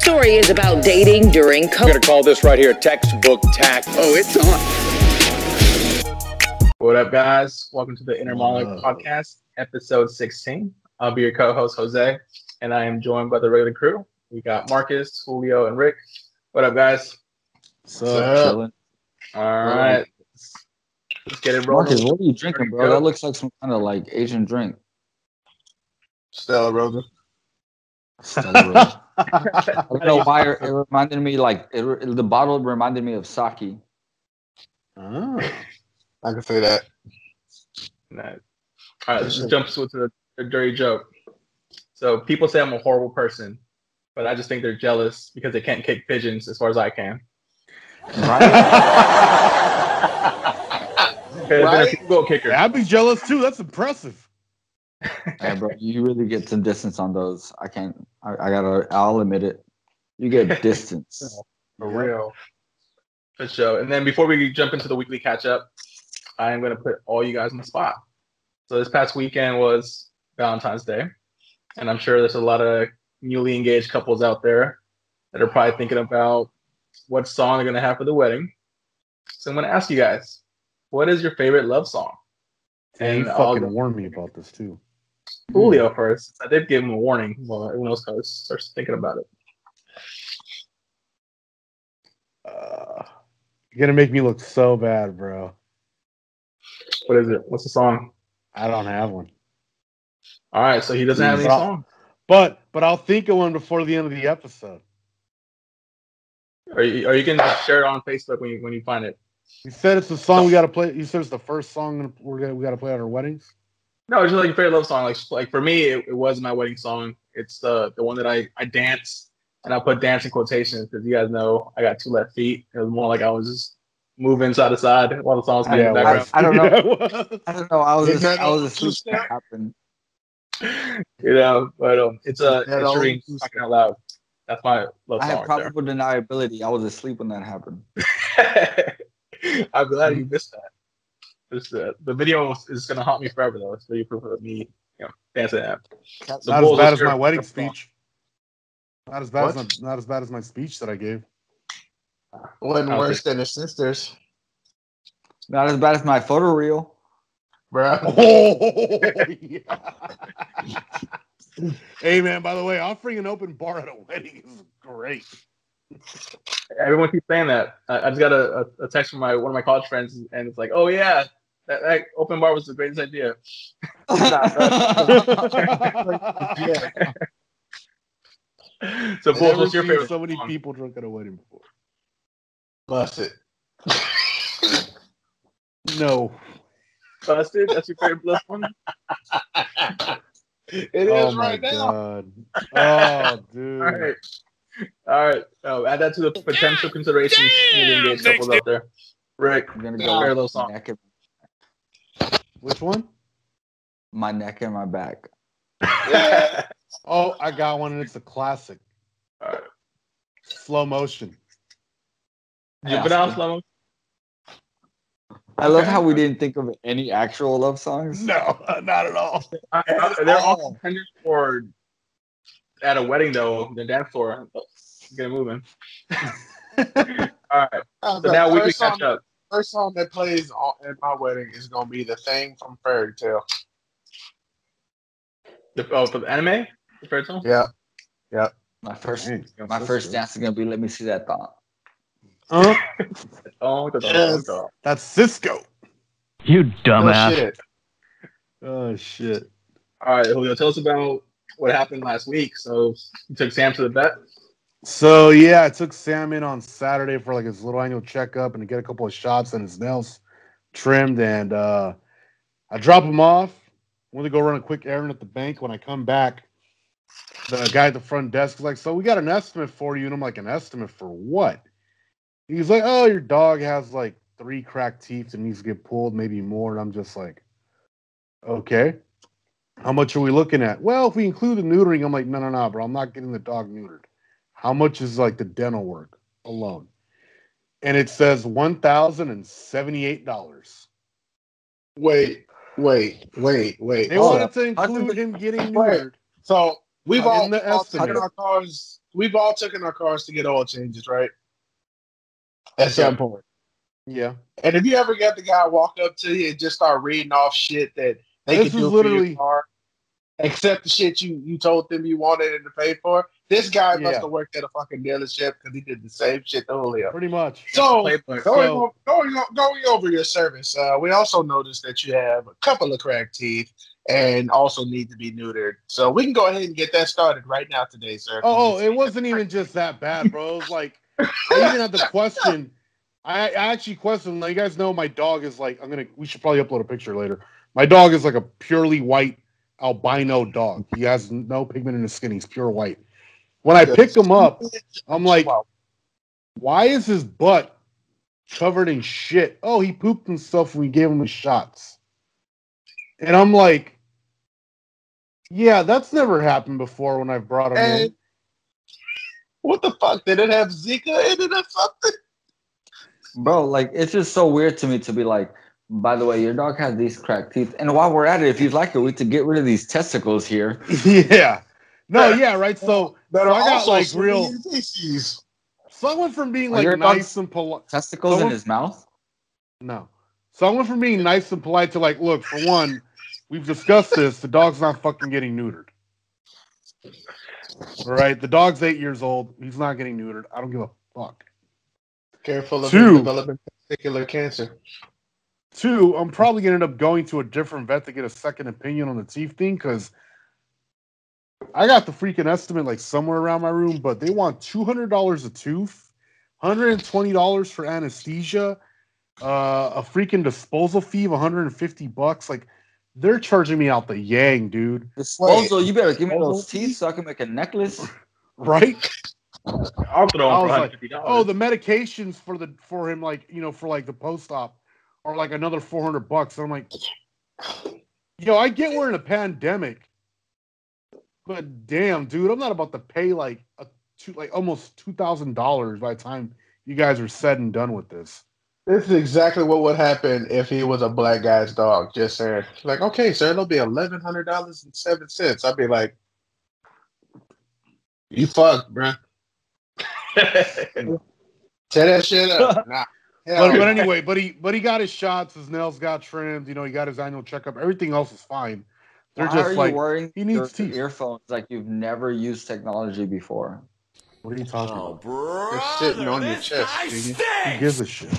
story is about dating during COVID. I'm going to call this right here textbook tax. Oh, it's on. What up, guys? Welcome to the Monolog Podcast, episode 16. I'll be your co-host, Jose, and I am joined by the regular crew. We got Marcus, Julio, and Rick. What up, guys? What's up? Chilling. All right. Let's get it rolling. Marcus, what are you drinking, bro? That looks like some kind of like Asian drink. Stella Roadster. I don't know why it reminded me the bottle reminded me of sake. Oh, I can say that. Nice. All right, let's just jump to the dirty joke. So people say I'm a horrible person, but I just think they're jealous because they can't kick pigeons as far as I can. Right? Goal kicker. I'd be jealous too. That's impressive. Yeah, bro, you really get some distance on those. I can't. I'll admit it. You get distance. For real. For sure. And then before we jump into the weekly catch up, I am going to put all you guys on the spot. So this past weekend was Valentine's Day, and I'm sure there's a lot of newly engaged couples out there that are probably thinking about what song they're going to have for the wedding. So I'm going to ask you guys, what is your favorite love song? And you fucking warned me about this too. Julio first. I did give him a warning while everyone else starts thinking about it. You're going to make me look so bad, bro. What is it? What's the song? I don't have one. All right, so he doesn't have any song. But I'll think of one before the end of the episode. Or you can share it on Facebook when you find it. You said it's the song we got to play. You said it's the first song we got to play at our weddings? No, it's just like your favorite love song. Like for me, it was my wedding song. It's the one that I dance, and I put dance in quotations because you guys know I got two left feet. It was more like I was just moving side to side while the song was playing in the background. I don't know. I don't know. I was asleep when that happened. You know, but it's Shireen talking out loud. That's my love song. I have probable deniability. I was asleep when that happened. I'm glad you missed that. The video is going to haunt me forever, though. It's video proof of me, dancing at. So not as bad as my wedding speech. Not as bad as my speech that I gave. Wasn't worse than the sisters. Not as bad as my photo reel, bro. Oh, yeah. Hey, man, by the way, offering an open bar at a wedding is great. Everyone keeps saying that. I just got a text from one of my college friends, and it's like, oh, yeah, that open bar was the greatest idea. Yeah. So, Bull, what's your favorite? So many people drunk at a wedding before. Busted. No. Busted? That's your favorite bluff one? It is right now. Oh, dude. All right. Add that to the potential considerations. Engaged couples out there. Rick, I'm gonna go favorite little song. Which one? My neck and my back. Oh, I got one, and it's a classic. All right. Slow Motion. You put out slow motion? I love how we didn't think of any actual love songs. No, not at all. They're all contenders for at a wedding, though. The dance floor. Get it moving. All right. So now we can catch up. First song that plays at my wedding is going to be The Thing from Fairy Tale. For the anime? The fairy tale? Yeah. Yeah. My first dance is going to be Let Me See That Thought. That's Cisco. You dumbass. Oh, shit. All right, Julio, tell us about what happened last week. So you took Sam to the vet? So, yeah, I took Sam in on Saturday for like his little annual checkup and to get a couple of shots and his nails trimmed. And I drop him off. Went to go run a quick errand at the bank. When I come back, the guy at the front desk is like, so we got an estimate for you. And I'm like, an estimate for what? He's like, oh, your dog has like 3 cracked teeth and needs to get pulled, maybe more. And I'm just like, okay. How much are we looking at? Well, if we include the neutering, I'm like, no, bro. I'm not getting the dog neutered. How much is like the dental work alone? And it says $1,078. Wait. They wanted to include him getting neutered. So we've all in the estimate. taken our cars we've all taken our cars to get oil changes, right? At some point. Yeah. And if you ever got the guy walk up to you and just start reading off shit that they This can is do for your car, except the shit you told them you wanted it to pay for, this guy must have worked at a fucking dealership because he did the same shit to Julio. Pretty much. So, going over your service, we also noticed that you have a couple of cracked teeth and also need to be neutered. So we can go ahead and get that started right now today, sir. Oh, it wasn't even just that bad, bro. It was like, I even had the question. I actually questioned. Like, you guys know my dog is like, we should probably upload a picture later. My dog is like a purely white albino dog. He has no pigment in his skin. He's pure white. When I picked him up, I'm like, why is his butt covered in shit? Oh, he pooped himself when we gave him his shots. And I'm like, yeah, that's never happened before when I've brought him in. What the fuck? Did it have Zika in it or something? Bro, like, it's just so weird to me to be like, by the way, your dog has these cracked teeth. And while we're at it, if you'd like it, we could get rid of these testicles here. Yeah. No, yeah, right. So I got like real. Feces. So I went from being like nice and polite. Testicles in his mouth? No. So I went from being nice and polite to like, look, for one, we've discussed this. The dog's not fucking getting neutered. All right. The dog's 8 years old. He's not getting neutered. I don't give a fuck. Careful of developing testicular cancer. 2, I'm probably going to end up going to a different vet to get a second opinion on the teeth thing because I got the freaking estimate like somewhere around my room, but they want $200 a tooth, $120 for anesthesia, a freaking disposal fee of $150. Like, they're charging me out the yang, dude. Disposal? You better give me those teeth so I can make a necklace. Right? I'll throw him for $150. Like, oh, the medications for him, like, you know, for like the post-op are like another $400. I'm like, yo, I get we're in a pandemic, but damn, dude, I'm not about to pay like almost $2,000 by the time you guys are said and done with this. This is exactly what would happen if he was a black guy's dog. Just saying, like, okay, sir, it'll be $1,100.07. I'd be like, you fucked, bro. Tear that shit up. Nah. But anyway, but he got his shots, his nails got trimmed, you know, he got his annual checkup. Everything else is fine. They're Why just are you like, wearing he needs teeth. Earphones like you've never used technology before? What are you talking about? Bro, you're sitting on your chest. Who gives a shit?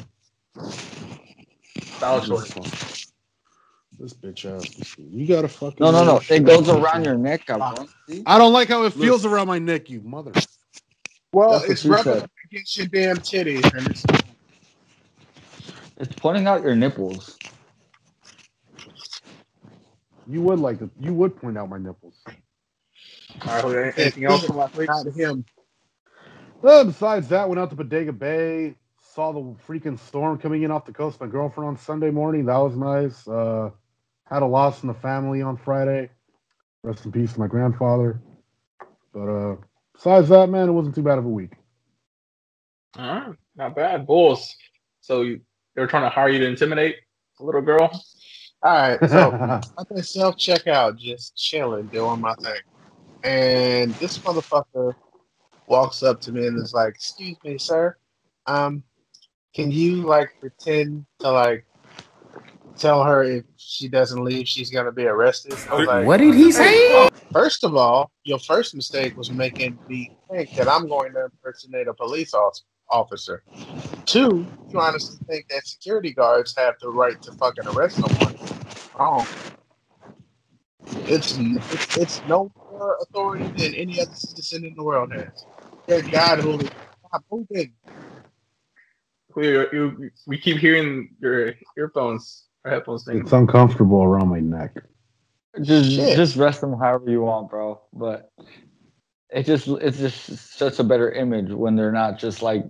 This bitch ass. You gotta fucking. No. It goes around your neck. I don't like how it feels around my neck, you mother. Well, it's rubbing up against your damn titties, and it's pointing out your nipples. You would point out my nipples. All right, anything else from last week? Not him. Besides that, went out to Bodega Bay. Saw the freaking storm coming in off the coast. My girlfriend on Sunday morning. That was nice. Had a loss in the family on Friday. Rest in peace to my grandfather. But besides that, man, it wasn't too bad of a week. All right, not bad. Bulls. So they were trying to hire you to intimidate a little girl? All right, so I'm at self-checkout, just chilling, doing my thing. And this motherfucker walks up to me and is like, excuse me, sir. Can you like pretend to like tell her if she doesn't leave, she's gonna be arrested? I was like, What did he say? First of all, your first mistake was making me think that I'm going to impersonate a police officer. 2, you honestly think that security guards have the right to fucking arrest someone? Wrong. It's no more authority than any other citizen in the world has. That God who is not moving. We keep hearing your earphones or headphones thing. It's uncomfortable around my neck. Just rest them however you want, bro. But it's just such a better image when they're not just like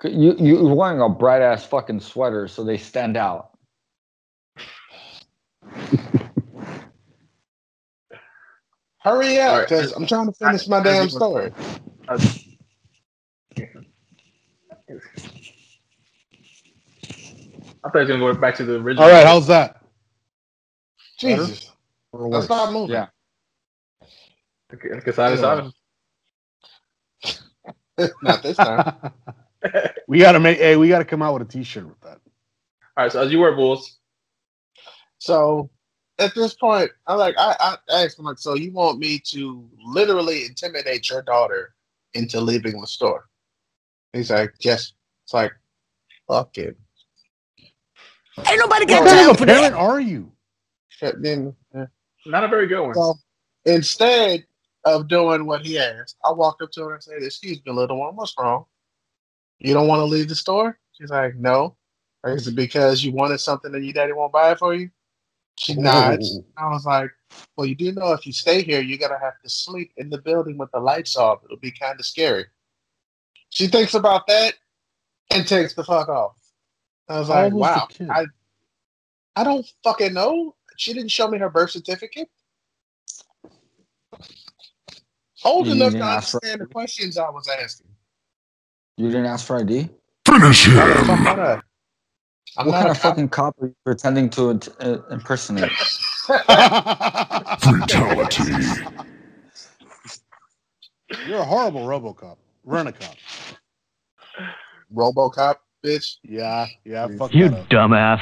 you're wearing a bright ass fucking sweater, so they stand out. Hurry up, because I'm trying to finish my damn story. I thought he was going to go back to the original. All right, how's that? Jesus. Let's stop moving. Yeah. Okay, sabes. Not this time. We gotta come out with a T-shirt with that. All right, so as you were, Bulls. So at this point, I asked him, like, so you want me to literally intimidate your daughter into leaving the store? He's like, yes. It's like, fuck it. Ain't nobody got What kind time of for a parent that. are you? Then, Not a very good one. so instead of doing what he asked, I walked up to her and said, excuse me, little one, what's wrong? You don't want to leave the store? She's like, no. Or is it because you wanted something and your daddy won't buy it for you? She nods. I was like, well, you do know if you stay here, you're going to have to sleep in the building with the lights off. It'll be kind of scary. She thinks about that and takes the fuck off. I was like, wow. I don't fucking know. She didn't show me her birth certificate. Old enough to understand the questions I was asking. You didn't ask for ID? Finish him! What kind of fucking cop are you pretending to impersonate? Brutality. You're a horrible RoboCop. Rent-a-cop. RoboCop, bitch. Yeah, fuck You that up. dumbass.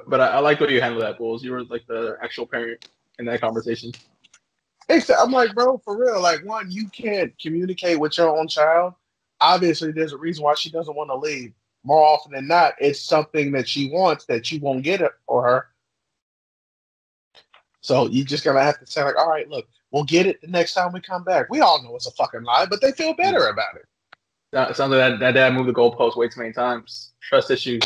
But I like the way you handled that, Bulls. You were like the actual parent in that conversation. I'm like, bro, for real. Like, one, you can't communicate with your own child. Obviously, there's a reason why she doesn't want to leave. More often than not, it's something that she wants that you won't get it for her. So you just gonna have to say, like, all right, look, we'll get it the next time we come back. We all know it's a fucking lie, but they feel better about it. It sounds like that dad moved the goalpost way too many times. Trust issues.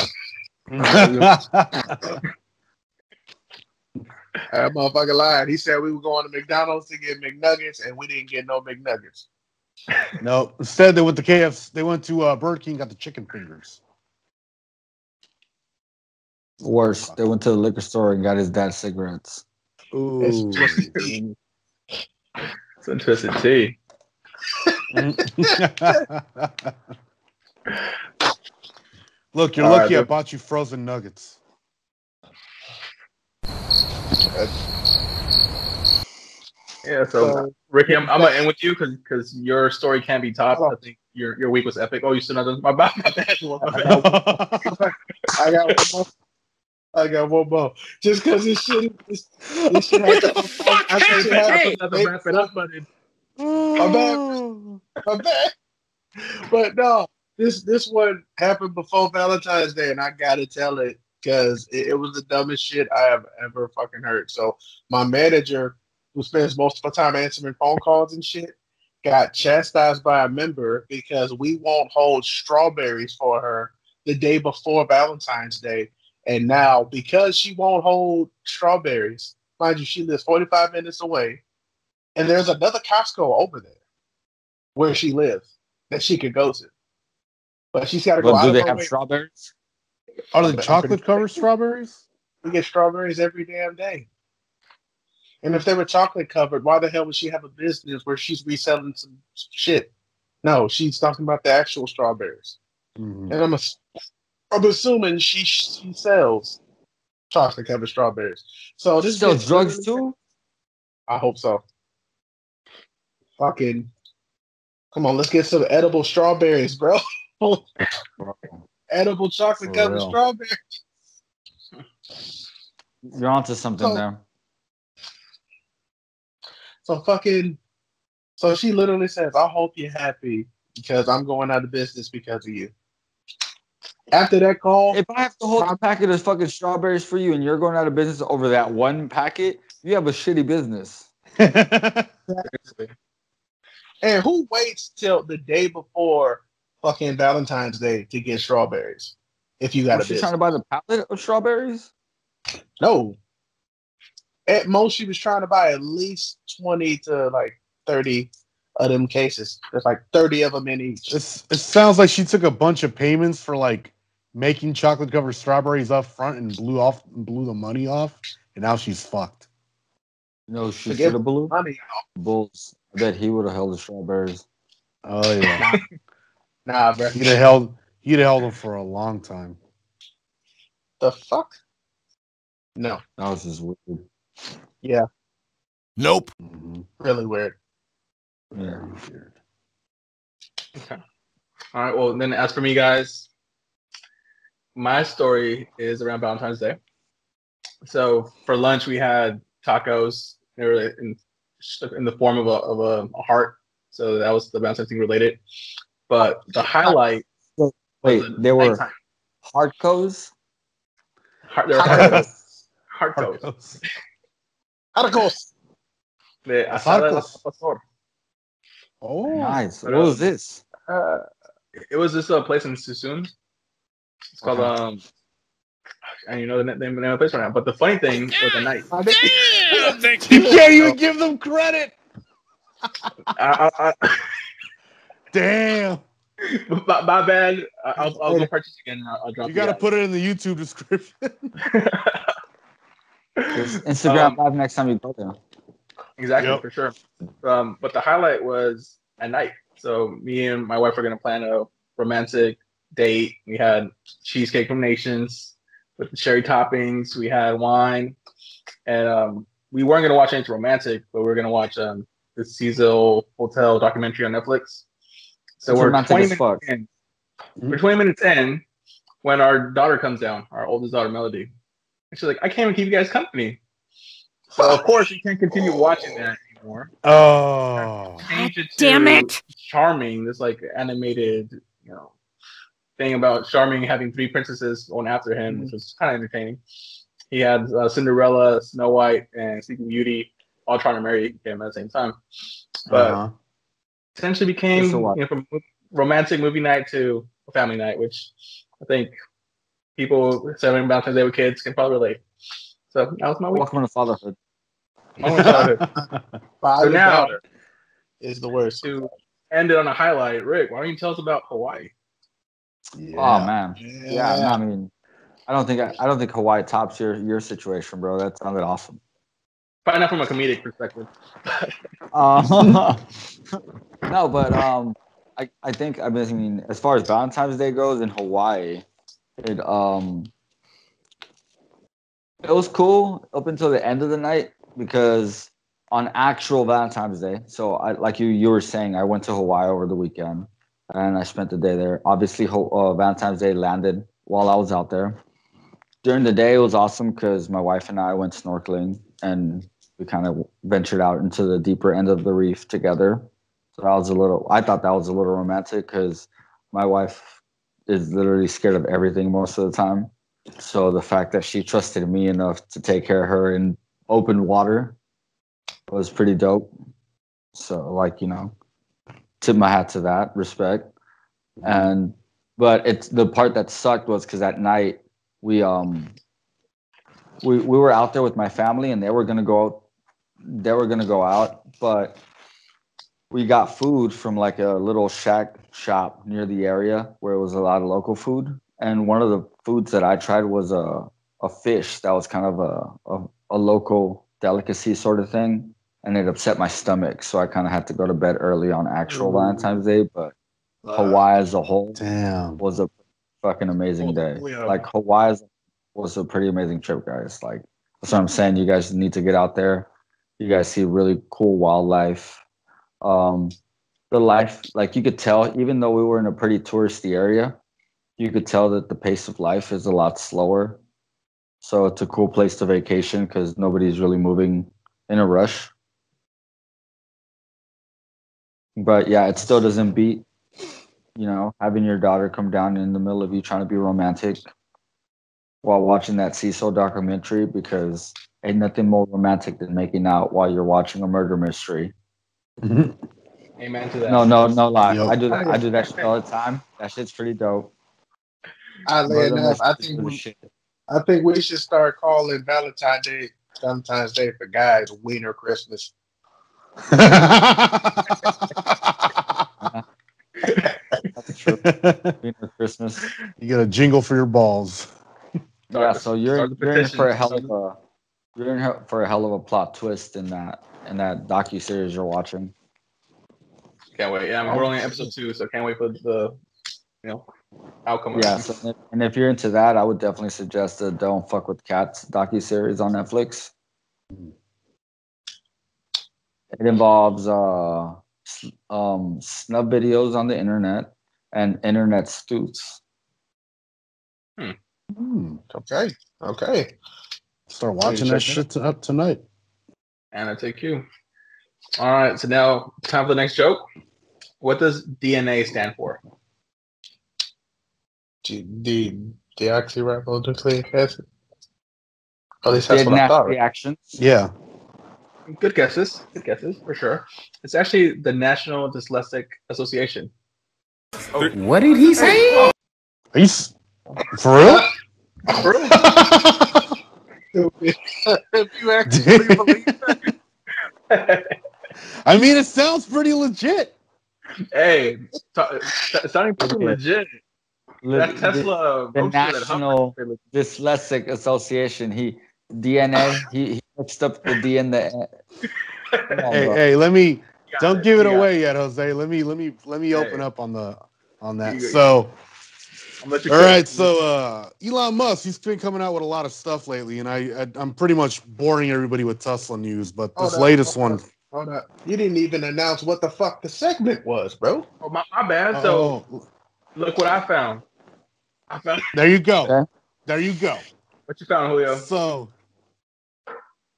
That motherfucker lied. He said we were going to McDonald's to get McNuggets, and we didn't get no McNuggets. No, instead they went to KFC. They went to Burger King, got the chicken fingers. Worse, they went to the liquor store and got his dad cigarettes. Ooh. It's twisted tea. It's a twisted tea. Look, you're lucky I bought you frozen nuggets. Yeah, so Ricky, I'm gonna end with you because your story can't be topped. I think your week was epic. Oh, you still not my bad. I got one more. Just because this shit happened. Wrap it up, buddy. My bad. But no, this one happened before Valentine's Day, and I gotta tell it because it was the dumbest shit I have ever fucking heard. So my manager, who spends most of the time answering phone calls and shit, got chastised by a member because we won't hold strawberries for her the day before Valentine's Day. And now, because she won't hold strawberries, mind you, she lives 45 minutes away, and there's another Costco over there where she lives that she could go to. But she's got to go out of her way. Do they have strawberries? Are they chocolate-covered strawberries? We get strawberries every damn day. And if they were chocolate covered, why the hell would she have a business where she's reselling some shit? No, she's talking about the actual strawberries. Mm-hmm. And I'm assuming she sells chocolate covered strawberries. So this sells drugs too? I hope so. Fucking come on, let's get some edible strawberries, bro. Edible chocolate covered strawberries. You're onto something there. So she literally says, I hope you're happy because I'm going out of business because of you. After that call, if I have to hold a packet of fucking strawberries for you and you're going out of business over that one packet, you have a shitty business. And who waits till the day before fucking Valentine's Day to get strawberries? If you got a business. She's trying to buy the pallet of strawberries? No. At most, she was trying to buy at least 20 to like 30 of them cases. There's like 30 of them in each. It sounds like she took a bunch of payments for like making chocolate covered strawberries up front and blew the money off, and now she's fucked. No, she should have blew money off. Bulls. I bet he would have held the strawberries. Oh yeah. Nah, bro. He'd have held them for a long time. The fuck? No. That was just weird. Yeah. Nope. Mm-hmm. Really weird. Yeah. Weird. Okay. All right. Well, then as for me, guys, my story is around Valentine's Day. So for lunch, we had tacos. They were in the form of a heart. So that was the Valentine's thing related. But the highlight. Wait, they were hardcos? They were hardcos. Hardcos. De asada al pastor. Oh, nice. What was this? It was this place in Susun. It's called and you know the name of the place right now. But the funny thing was the night. Damn! You can't even give them credit. Damn. My bad. I'll go purchase again. I'll drop. You got to put it in the YouTube description. Instagram live next time you go there. Exactly, for sure. But the highlight was at night. So me and my wife were gonna plan a romantic date. We had cheesecake from Nations with the cherry toppings. We had wine, and we weren't gonna watch anything romantic, but we were gonna watch the Cecil Hotel documentary on Netflix. So we're 20 minutes in. We're 20 minutes in when our daughter comes down, our oldest daughter, Melody. And she's like, I can't even keep you guys company. So, of course, we can't continue watching that anymore. Oh. Damn it. Charming, this like animated, thing about Charming having 3 princesses going after him, which was kind of entertaining. He had Cinderella, Snow White, and Sleeping Beauty all trying to marry him at the same time. But essentially became from romantic movie night to a family night, which I think people celebrating Valentine's Day with kids can probably relate. So that was my week. Welcome to fatherhood. So now is the worst. To end it on a highlight, Rick, why don't you tell us about Hawaii? Yeah. Oh man, yeah. I mean, I don't think Hawaii tops your situation, bro. That sounded awesome. Probably not from a comedic perspective. No, but I mean, as far as Valentine's Day goes in Hawaii, it was cool up until the end of the night because on actual Valentine's Day, so like you were saying, I went to Hawaii over the weekend and I spent the day there. Obviously, Valentine's Day landed while I was out there. During the day, it was awesome because my wife and I went snorkeling and we kind of ventured out into the deeper end of the reef together. So I thought that was a little romantic because my wife is literally scared of everything most of the time. So the fact that she trusted me enough to take care of her in open water was pretty dope. So tip my hat to that, respect. But it's the part that sucked was because at night we were out there with my family and they were gonna go out, but we got food from like a little shack shop near the area where it was a lot of local food. And one of the foods that I tried was a fish that was kind of a local delicacy sort of thing. And it upset my stomach. So I kind of had to go to bed early on actual Valentine's Day. But Hawaii as a whole was a fucking amazing day. Like Hawaii was a pretty amazing trip, guys. Like that's what I'm saying. You guys need to get out there. You guys see really cool wildlife. The life, like you could tell, even though we were in a pretty touristy area, you could tell that the pace of life is a lot slower. So it's a cool place to vacation because nobody's really moving in a rush. But yeah, it still doesn't beat, having your daughter come down in the middle of you trying to be romantic while watching that Cecil documentary, because ain't nothing more romantic than making out while you're watching a murder mystery. Amen to that. No lie. Yo. I do that shit all the time. That shit's pretty dope. I think we should start calling Valentine's Day for guys Wiener Christmas. That's true. Wiener Christmas. You get a jingle for your balls. Yeah, so you're in for a hell of a plot twist in that docuseries you're watching. Can't wait. Yeah, we're only on episode 2, so can't wait for the outcome. Yeah, and if you're into that, I would definitely suggest the Don't Fuck with Cats docuseries on Netflix. It involves snub videos on the internet and internet stoots. Okay. Start watching that shit up tonight. And I take you. All right, so now time for the next joke. What does DNA stand for? Deoxyribonucleic acid. At least that's what I thought. Reactions. Yeah. Good guesses, for sure. It's actually the National Dyslexic Association. What did he say? Are you for real? For real? If you actually believe that. I mean, it sounds pretty legit. Hey, sounding pretty legit. That Tesla the Roadster National Dyslexic Association. He mixed up the D and the. Hey, don't give it away yet, Jose. Let me open up on that. So, all right. So, Elon Musk, he's been coming out with a lot of stuff lately, and I'm pretty much boring everybody with Tesla news. But this latest one. Hold up. You didn't even announce what the fuck the segment was, bro. Oh, my bad. So, look what I found. There you go. Okay. There you go. What you found, Julio? So,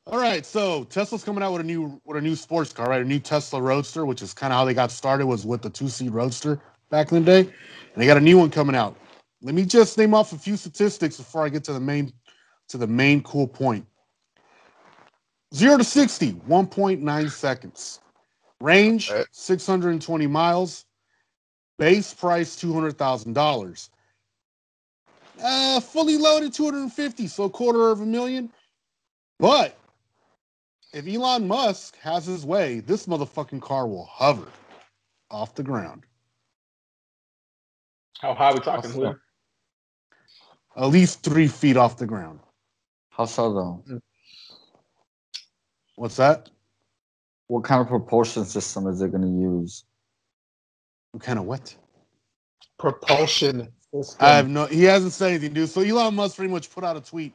all right. So Tesla's coming out with a new sports car, right? A new Tesla Roadster, which is kind of how they got started, was with the 2-seat Roadster back in the day, and they got a new one coming out. Let me just name off a few statistics before I get to the main cool point. 0 to 60, 1.9 seconds. Range, 620 miles. Base price, $200,000. Fully loaded, 250, so $250,000. But if Elon Musk has his way, this motherfucking car will hover off the ground. How high are we talking, Julio? At least 3 feet off the ground. How so, though? What's that? What kind of propulsion system is it going to use? What kind of what? Propulsion system. He hasn't said anything, dude. So Elon Musk pretty much put out a tweet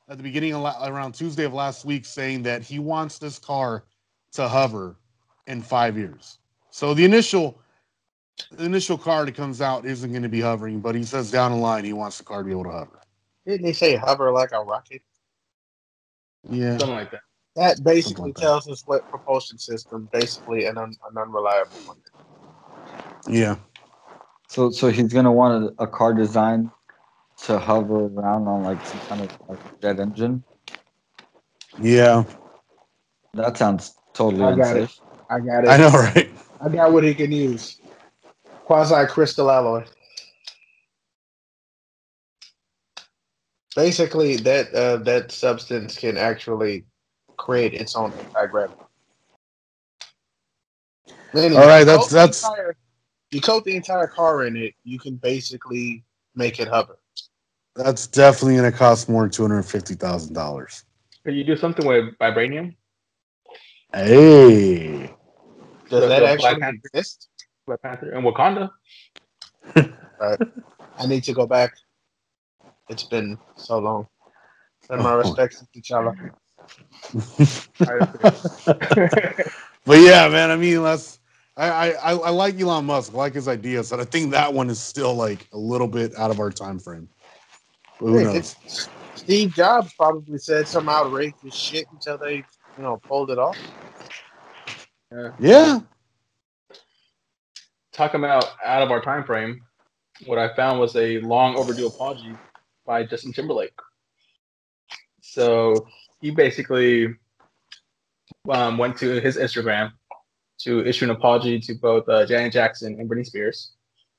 at the beginning of around Tuesday of last week saying that he wants this car to hover in 5 years. So the initial car that comes out isn't going to be hovering, but he says down the line he wants the car to be able to hover. Didn't he say hover like a rocket? Yeah. Something like that. That basically tells us what propulsion system, basically an unreliable one. Yeah. So he's gonna want a car designed to hover around on like some kind of like jet engine. Yeah. That sounds totally unsafe. I got it. I know, right? I got what he can use. Quasi-crystal alloy. Basically, that substance can actually create its own anti-gravity. Meaning, all right, you coat the entire car in it, you can basically make it hover. That's definitely going to cost more than $250,000. Could you do something with vibranium? Hey. Does that actually exist? Black Panther and Wakanda? Right. I need to go back. It's been so long. And my respects to T'Challa. But yeah, man, I mean, I like Elon Musk. I like his ideas, but I think that one is still like a little bit out of our time frame. Who knows? Steve Jobs probably said some outrageous shit until they, pulled it off. Yeah. Talking about out of our time frame, what I found was a long overdue apology by Justin Timberlake. So he basically went to his Instagram to issue an apology to both Janet Jackson and Britney Spears,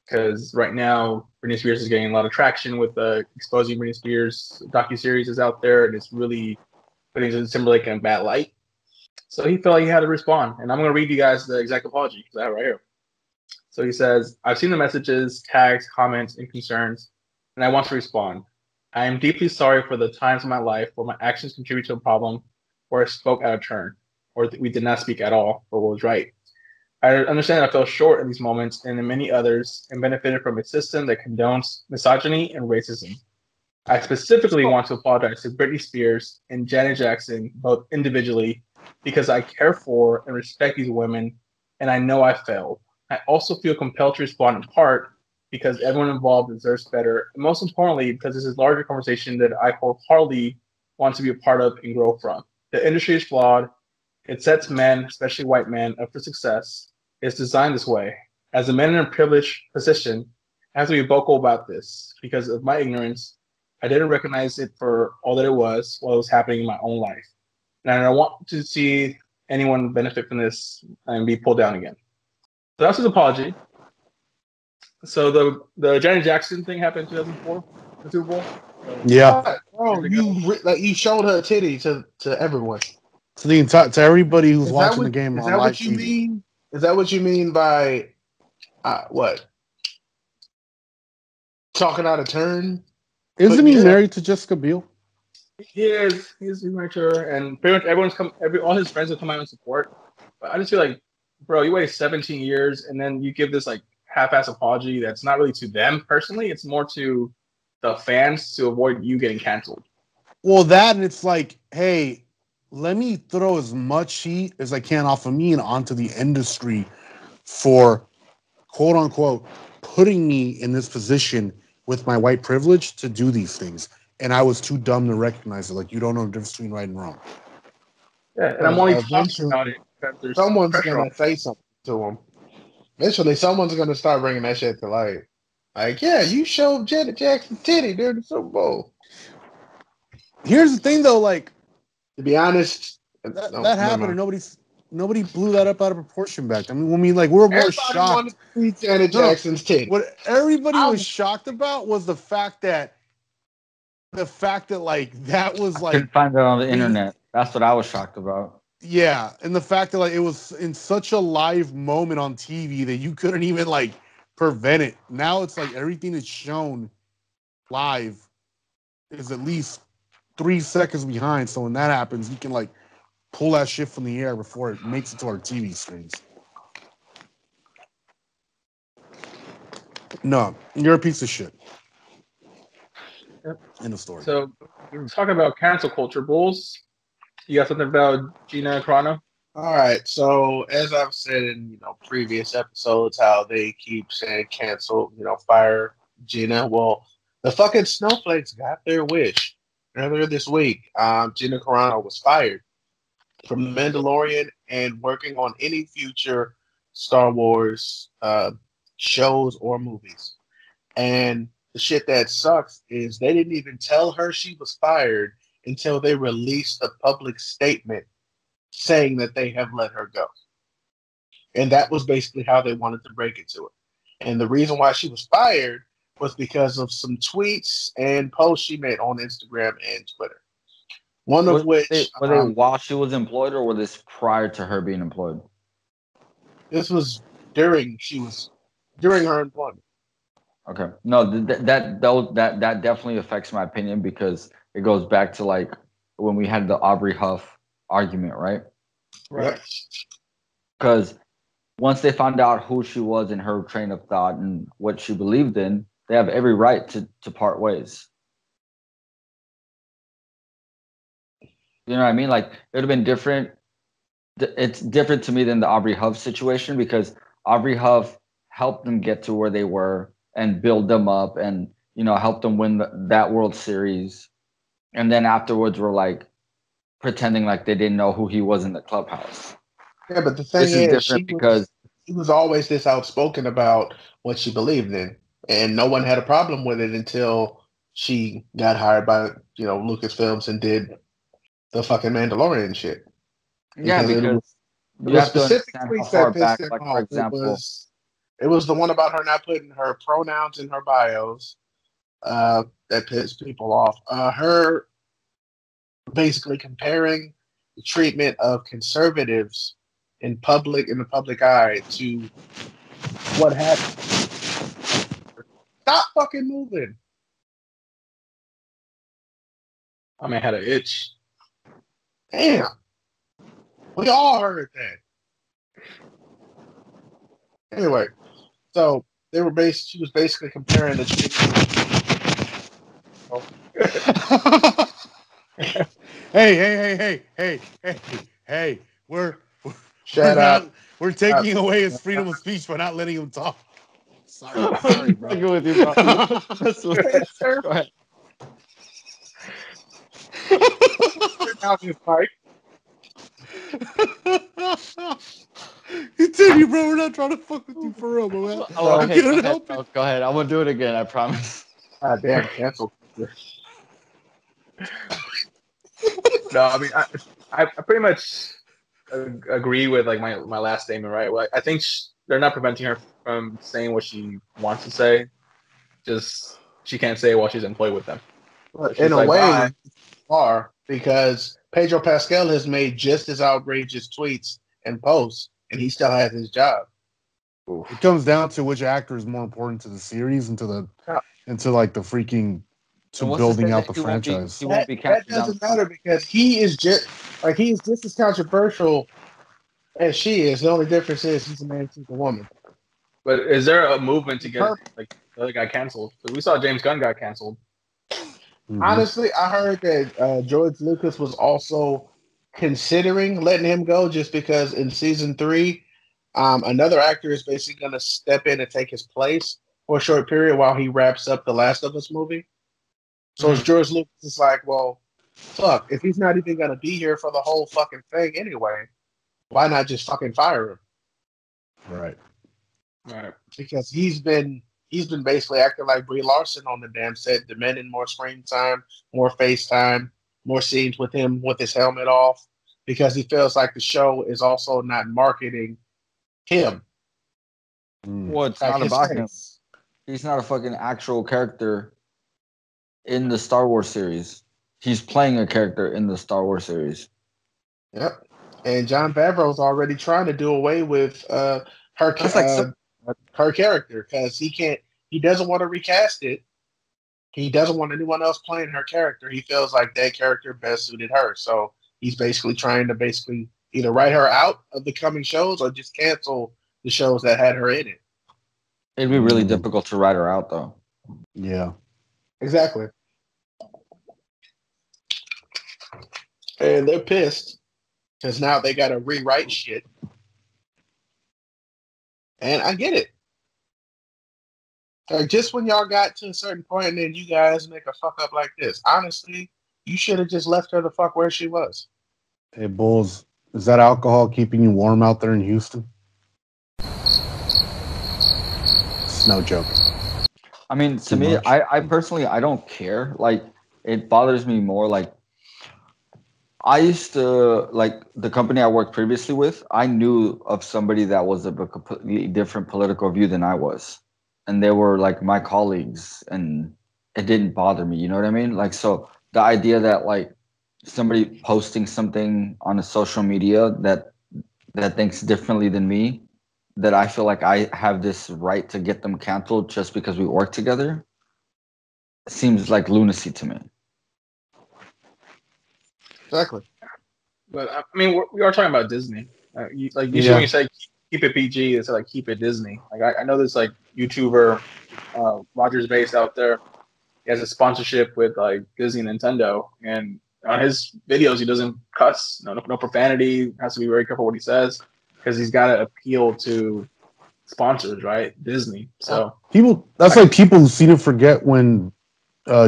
because right now Britney Spears is getting a lot of traction with exposing Britney Spears. Docuseries is out there, and it's really putting Timberlake in a bad light. So he felt like he had to respond, and I'm going to read you guys the exact apology because I have it right here. So he says, "I've seen the messages, tags, comments, and concerns, and I want to respond. I am deeply sorry for the times in my life where my actions contribute to a problem, where I spoke out of turn, or we did not speak at all for what was right. I understand I fell short in these moments and in many others, and benefited from a system that condones misogyny and racism. I specifically want to apologize to Britney Spears and Janet Jackson, both individually, because I care for and respect these women and I know I failed. I also feel compelled to respond in part because everyone involved deserves better, and most importantly, because this is a larger conversation that I wholeheartedly want to be a part of and grow from. The industry is flawed. It sets men, especially white men, up for success. It's designed this way. As a man in a privileged position, I have to be vocal about this because of my ignorance. I didn't recognize it for all that it was while it was happening in my own life. And I don't want to see anyone benefit from this and be pulled down again. So that's his apology. So the Janet Jackson thing happened in 2004, the Super Bowl. So, yeah, bro, you showed her titty to everyone. To everybody who's watching the game is on that live what you TV. mean? Is that what you mean by what? Talking out of turn? Isn't he married to Jessica Biel? He is. He's married to her, and pretty much all his friends have come out in support. But I just feel like, bro, you waited 17 years, and then you give this like half-ass apology that's not really to them personally. It's more to the fans to avoid you getting canceled. Well, that and it's like, hey, let me throw as much heat as I can off of me and onto the industry for quote unquote putting me in this position with my white privilege to do these things. And I was too dumb to recognize it. Like, you don't know the difference between right and wrong. Yeah, and I'm only talking about it because there's someone's gonna say something to him. Eventually, someone's gonna start bringing that shit to light. Like, yeah, you showed Janet Jackson titty during the Super Bowl. Here's the thing, though. Like, to be honest, that happened, and nobody blew that up out of proportion back then. I mean, like, we're more shocked. Wanted to see Janet Jackson's titty. What everybody was shocked about was the fact that like that was like. I couldn't find it on the internet. That's what I was shocked about. Yeah, and the fact that like it was in such a live moment on TV that you couldn't even like prevent it. Now it's like everything that's shown live is at least 3 seconds behind. So when that happens, you can like pull that shit from the air before it makes it to our TV screens. No, you're a piece of shit. Yep. End of story. So talking about cancel culture, Bulls. You got something about Gina Carano? All right. So as I've said in previous episodes, how they keep saying cancel, fire Gina. Well, the fucking snowflakes got their wish. Earlier this week, Gina Carano was fired from The Mandalorian and working on any future Star Wars shows or movies. And the shit that sucks is they didn't even tell her she was fired until they released a public statement saying that they have let her go. And that was basically how they wanted to break it to her. And the reason why she was fired was because of some tweets and posts she made on Instagram and Twitter. One of which... Were they while she was employed, or were this prior to her being employed? This was during her employment. Okay. No, that definitely affects my opinion because it goes back to like when we had the Aubrey Huff argument, right? Right. Because once they found out who she was and her train of thought and what she believed in, they have every right to part ways. You know what I mean? Like, it would have been different. It's different to me than the Aubrey Huff situation because Aubrey Huff helped them get to where they were and build them up and, help them win that World Series. And then afterwards, we're like pretending like they didn't know who he was in the clubhouse. Yeah, but the thing is she was always this outspoken about what she believed in. And no one had a problem with it until she got hired by, Lucasfilms and did the fucking Mandalorian shit. Yeah, because it was specific tweets that pissed him off. For example, it was the one about her not putting her pronouns in her bios that pissed people off. Her basically comparing the treatment of conservatives in the public eye to what happened. Stop fucking moving. I may have had an itch. Damn. We all heard that. Anyway, so she was basically comparing the Hey, we're Shut up. We're taking away his freedom of speech by not letting him talk. Sorry, bro. I'm with you, bro. Go ahead. Out his mic. Continue, bro. We're not trying to fuck with you for real, man. Oh, okay, go ahead, bro. Go ahead. I'm gonna do it again. I promise. God damn, cancel. No, I mean, I pretty much agree with like my last statement, right? Well, I think they're not preventing her from saying what she wants to say. Just she can't say it while she's employed with them. But in a way, are because Pedro Pascal has made just as outrageous tweets and posts, and he still has his job. It comes down to which actor is more important to the series and to the like the freaking building out the franchise. That doesn't matter because he is just as controversial as she is. The only difference is he's a man, she's a woman. But is there a movement to get like the other guy canceled? Because we saw James Gunn got canceled. Mm-hmm. Honestly, I heard that George Lucas was also considering letting him go just because in season 3, another actor is basically going to step in and take his place for a short period while he wraps up the Last of Us movie. So George Lucas is like, well, fuck, if he's not even going to be here for the whole fucking thing anyway, why not just fucking fire him? Right. Because he's been basically acting like Brie Larson on the damn set, demanding more screen time, more face time, more scenes with him with his helmet off, because he feels like the show is also not marketing him. Well, it's not about him. He's not a fucking actual character in the Star Wars series. He's playing a character in the Star Wars series. Yep. And Jon Favreau's already trying to do away with her character because he doesn't want to recast it. He doesn't want anyone else playing her character. He feels like that character best suited her. So he's basically trying to either write her out of the coming shows or just cancel the shows that had her in it. It'd be really difficult to write her out, though. Yeah. Exactly. And they're pissed because now they got to rewrite shit. And I get it. Like, just when y'all got to a certain point and then you guys make a fuck up like this. Honestly, you should have just left her the fuck where she was. Hey, Bulls, is that alcohol keeping you warm out there in Houston? It's no joke. I mean, to me, I personally, I don't care. Like, it bothers me more. Like, I used to, like, the company I worked previously with, I knew of somebody that was of a completely different political view than I was. And they were, like, my colleagues, and it didn't bother me. You know what I mean? Like, so the idea that, like, somebody posting something on a social media that thinks differently than me, that I feel like I have this right to get them canceled just because we work together, seems like lunacy to me. Exactly. But I mean, we are talking about Disney. When you say keep it PG, it's like keep it Disney. Like I know this like YouTuber, Rogers Base out there. He has a sponsorship with like Disney and Nintendo, and on his videos he doesn't cuss, no profanity. Has to be very careful what he says because he's got to appeal to sponsors, right? Disney. So that's like people who seem to forget when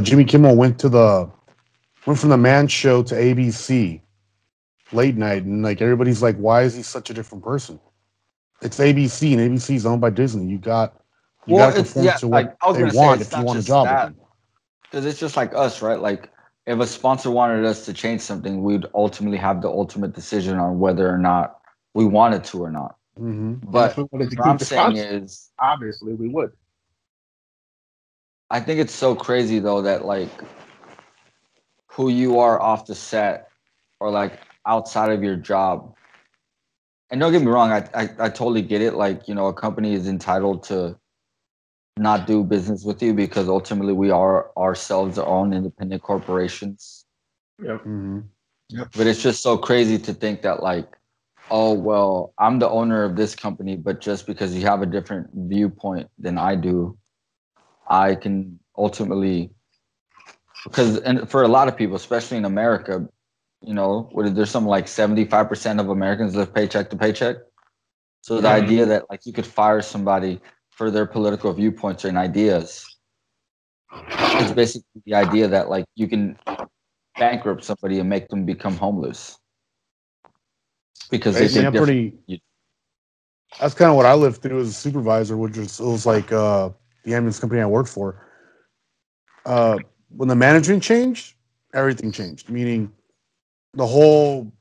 Jimmy Kimmel went from the Man Show to ABC late night, and like everybody's like, why is he such a different person? It's ABC, and ABC is owned by Disney. You got to conform to what they want if you want a job with them. Because it's just like us, right? Like if a sponsor wanted us to change something, we'd ultimately have the ultimate decision on whether or not we wanted to or not. Mm-hmm. But what I'm saying is, obviously we would. I think it's so crazy though that like who you are off the set or like outside of your job. And don't get me wrong, I totally get it. Like, you know, a company is entitled to not do business with you because ultimately we are ourselves our own independent corporations. Yep. Mm-hmm. Yep. But it's just so crazy to think that like, oh, well, I'm the owner of this company, but just because you have a different viewpoint than I do, I can ultimately, and for a lot of people, especially in America, You know, there's something like 75% of Americans live paycheck to paycheck. So the idea that like you could fire somebody for their political viewpoints and ideas, it's basically the idea that like you can bankrupt somebody and make them become homeless because they think that's kind of what I lived through as a supervisor, which was like the ambulance company I worked for. When the management changed, everything changed. Meaning, the whole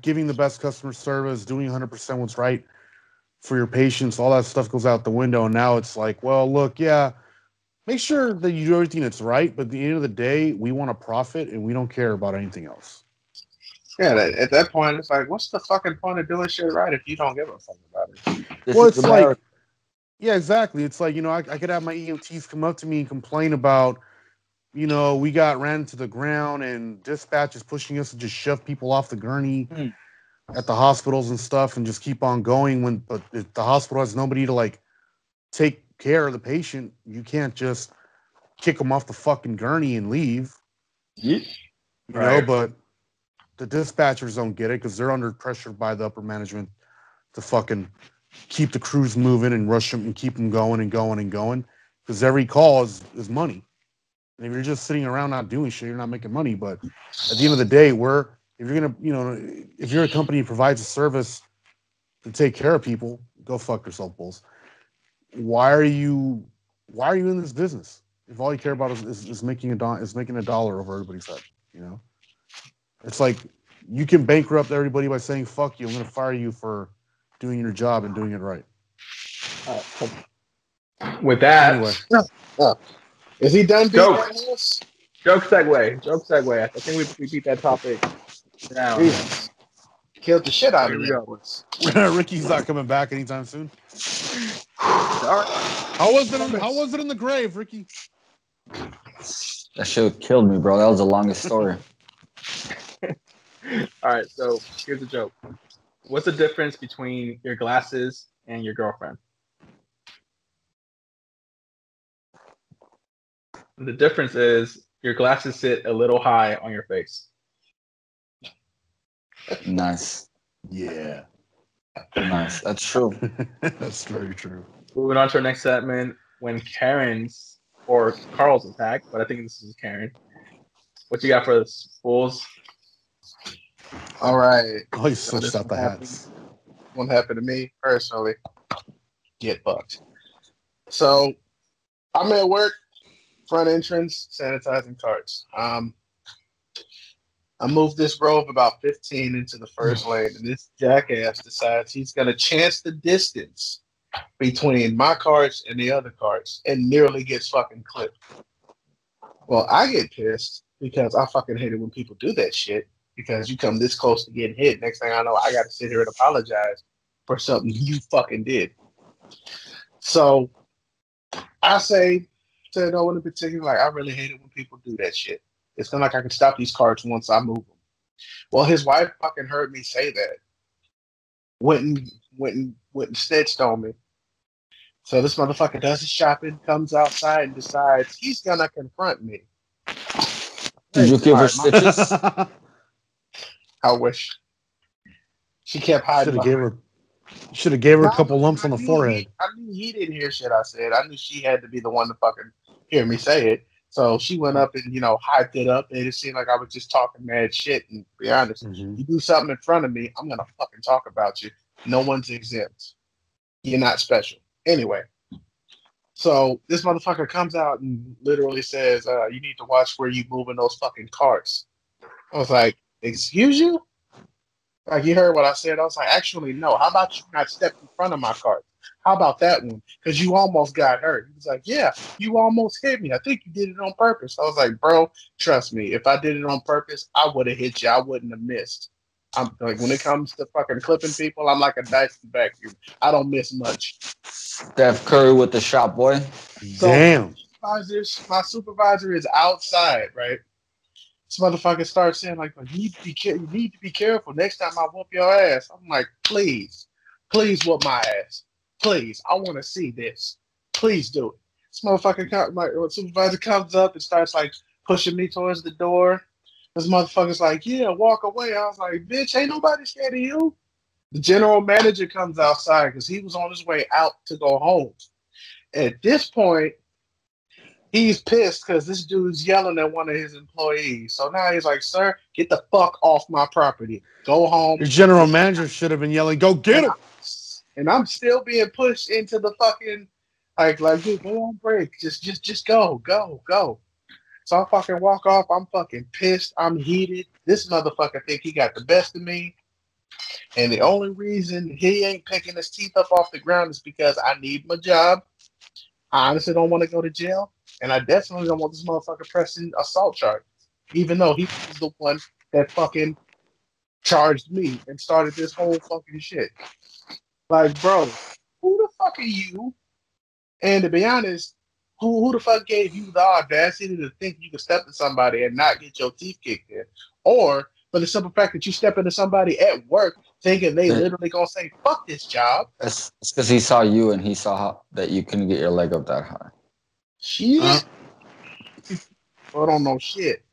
giving the best customer service, doing 100% what's right for your patients, all that stuff goes out the window. And now it's like, well, look, yeah, make sure that you do everything that's right. But at the end of the day, we want to profit and we don't care about anything else. Yeah, at that point, it's like, what's the fucking point of doing shit right if you don't give a fuck about it? Well, it's like, yeah, exactly. It's like, you know, I could have my EMTs come up to me and complain about, you know, we got ran into the ground and dispatch is pushing us to just shove people off the gurney at the hospitals and stuff and just keep on going. But if the hospital has nobody to like take care of the patient, you can't just kick them off the fucking gurney and leave. You know, but the dispatchers don't get it because they're under pressure by the upper management to fucking keep the crews moving and rush them and keep them going and going and going because every call is money. And if you're just sitting around not doing shit, you're not making money. But at the end of the day, if you're gonna, you know, if you're a company that provides a service to take care of people, go fuck yourself, bulls. Why are you in this business if all you care about is making a dollar over everybody's head? You know, it's like you can bankrupt everybody by saying fuck you. I'm gonna fire you for doing your job and doing it right. With that, anyway. Is he done beating that horse? Joke segue. I think we beat that topic down. Jesus. Killed the shit out of that. Ricky's not coming back anytime soon. How was it in the grave, Ricky? That shit killed me, bro. That was the longest story. All right, so here's a joke. What's the difference between your glasses and your girlfriend? The difference is your glasses sit a little high on your face. Nice. Yeah. Nice. That's true. That's very true. Moving on to our next segment, when Karen's or Carl's attack, but I think this is Karen. What you got for us, fools? All right. Oh, you switched out the hats. What happened to me personally? Get fucked. So I'm at work, front entrance, sanitizing carts. I moved this row of about 15 into the first lane, and this jackass decides he's going to chance the distance between my carts and the other carts and nearly gets fucking clipped. Well, I get pissed because I fucking hate it when people do that shit because you come this close to getting hit. Next thing I know, I got to sit here and apologize for something you fucking did. So I say to no one in particular, like, I really hate it when people do that shit. It's not like I can stop these carts once I move them. Well, his wife fucking heard me say that. Went and snitched on me. So this motherfucker does his shopping, comes outside and decides he's gonna confront me. Did you give her stitches? I wish. She kept hiding. Should have gave her a couple lumps on the forehead. I knew he didn't hear shit I said. I knew she had to be the one to fucking hear me say it. So she went up and, hyped it up. And it seemed like I was just talking mad shit. And to be honest, you do something in front of me, I'm going to fucking talk about you. No one's exempt. You're not special. Anyway. So this motherfucker comes out and literally says, you need to watch where you moving those fucking carts. I was like, excuse you? Like, you heard what I said? I was like, actually, no. How about you not step in front of my cart? How about that one? Because you almost got hurt. He was like, yeah, you almost hit me. I think you did it on purpose. I was like, bro, trust me. If I did it on purpose, I would have hit you. I wouldn't have missed. I'm like, when it comes to fucking clipping people, I'm like a Dyson vacuum. I don't miss much. Steph Curry with the shot, boy. So damn. My supervisor is outside, right? This motherfucker starts saying, like, you need to be careful. Next time I whoop your ass. I'm like, please whoop my ass. Please, I want to see this. Please do it. This motherfucker, my supervisor comes up and starts, like, pushing me towards the door. This motherfucker's like, yeah, walk away. I was like, bitch, ain't nobody scared of you. The general manager comes outside because he was on his way out to go home. At this point, he's pissed because this dude's yelling at one of his employees. So now he's like, sir, get the fuck off my property. Go home. Your general manager should have been yelling, go get him. And I'm still being pushed into the fucking, like, dude, go on break. Just go. So I fucking walk off. I'm fucking pissed. I'm heated. This motherfucker think he got the best of me. And the only reason he ain't picking his teeth up off the ground is because I need my job. I honestly don't want to go to jail. And I definitely don't want this motherfucker pressing assault charges. Even though he was the one that fucking charged me and started this whole fucking shit. Like, bro, who the fuck are you? And to be honest, who the fuck gave you the audacity to think you could step to somebody and not get your teeth kicked in? Or for the simple fact that you step into somebody at work thinking they literally gonna say, fuck this job. It's because he saw you and he saw that you couldn't get your leg up that high. Shit. I don't know shit.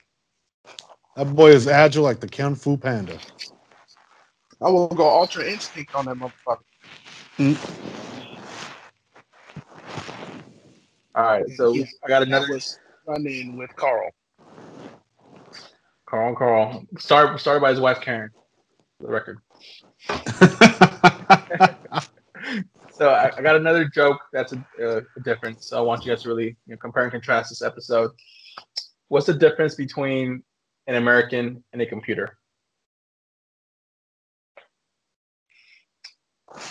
That boy is agile like the Kung Fu Panda. I will go Ultra Instinct on that motherfucker. All right, so Yeah, I got another. That was running with Carl. Carl. Started by his wife Karen. For the record. So I got another joke that's a difference. So I want you guys to really compare and contrast this episode. What's the difference between an American and a computer?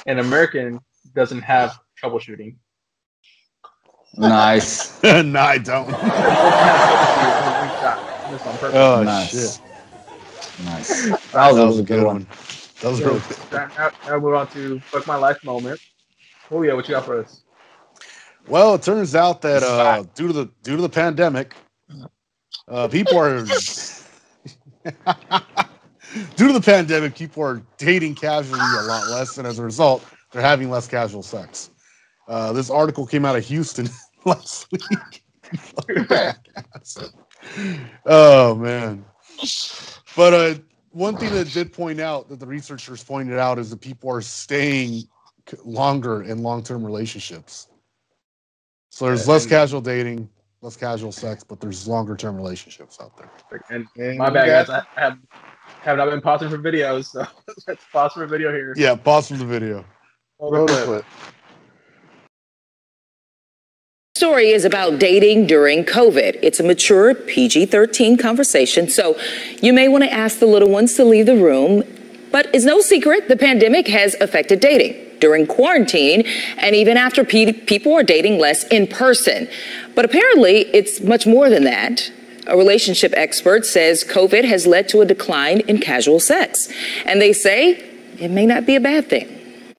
An American doesn't have troubleshooting. Nice. No, I don't. Oh, nice. Shit. Nice. That was a good one. That was really good. Now move on to Fuck My Life moment. Oh yeah, what you got for us? Well, it turns out that due to the pandemic, people are due to the pandemic, people are dating casually a lot less, and as a result, they're having less casual sex. This article came out of Houston last week. Oh man! But one thing that did point out that the researchers pointed out is that people are staying longer in long-term relationships. So there's less casual dating, less casual sex, but there's longer-term relationships out there. And my bad, guys. I have not been pausing for videos, so let's pause for a video here. Yeah, pause for the video. Roll the clip. Story is about dating during COVID. It's a mature PG-13 conversation, so you may want to ask the little ones to leave the room. But it's no secret the pandemic has affected dating during quarantine and even after people are dating less in person. But apparently it's much more than that. A relationship expert says COVID has led to a decline in casual sex. And they say it may not be a bad thing.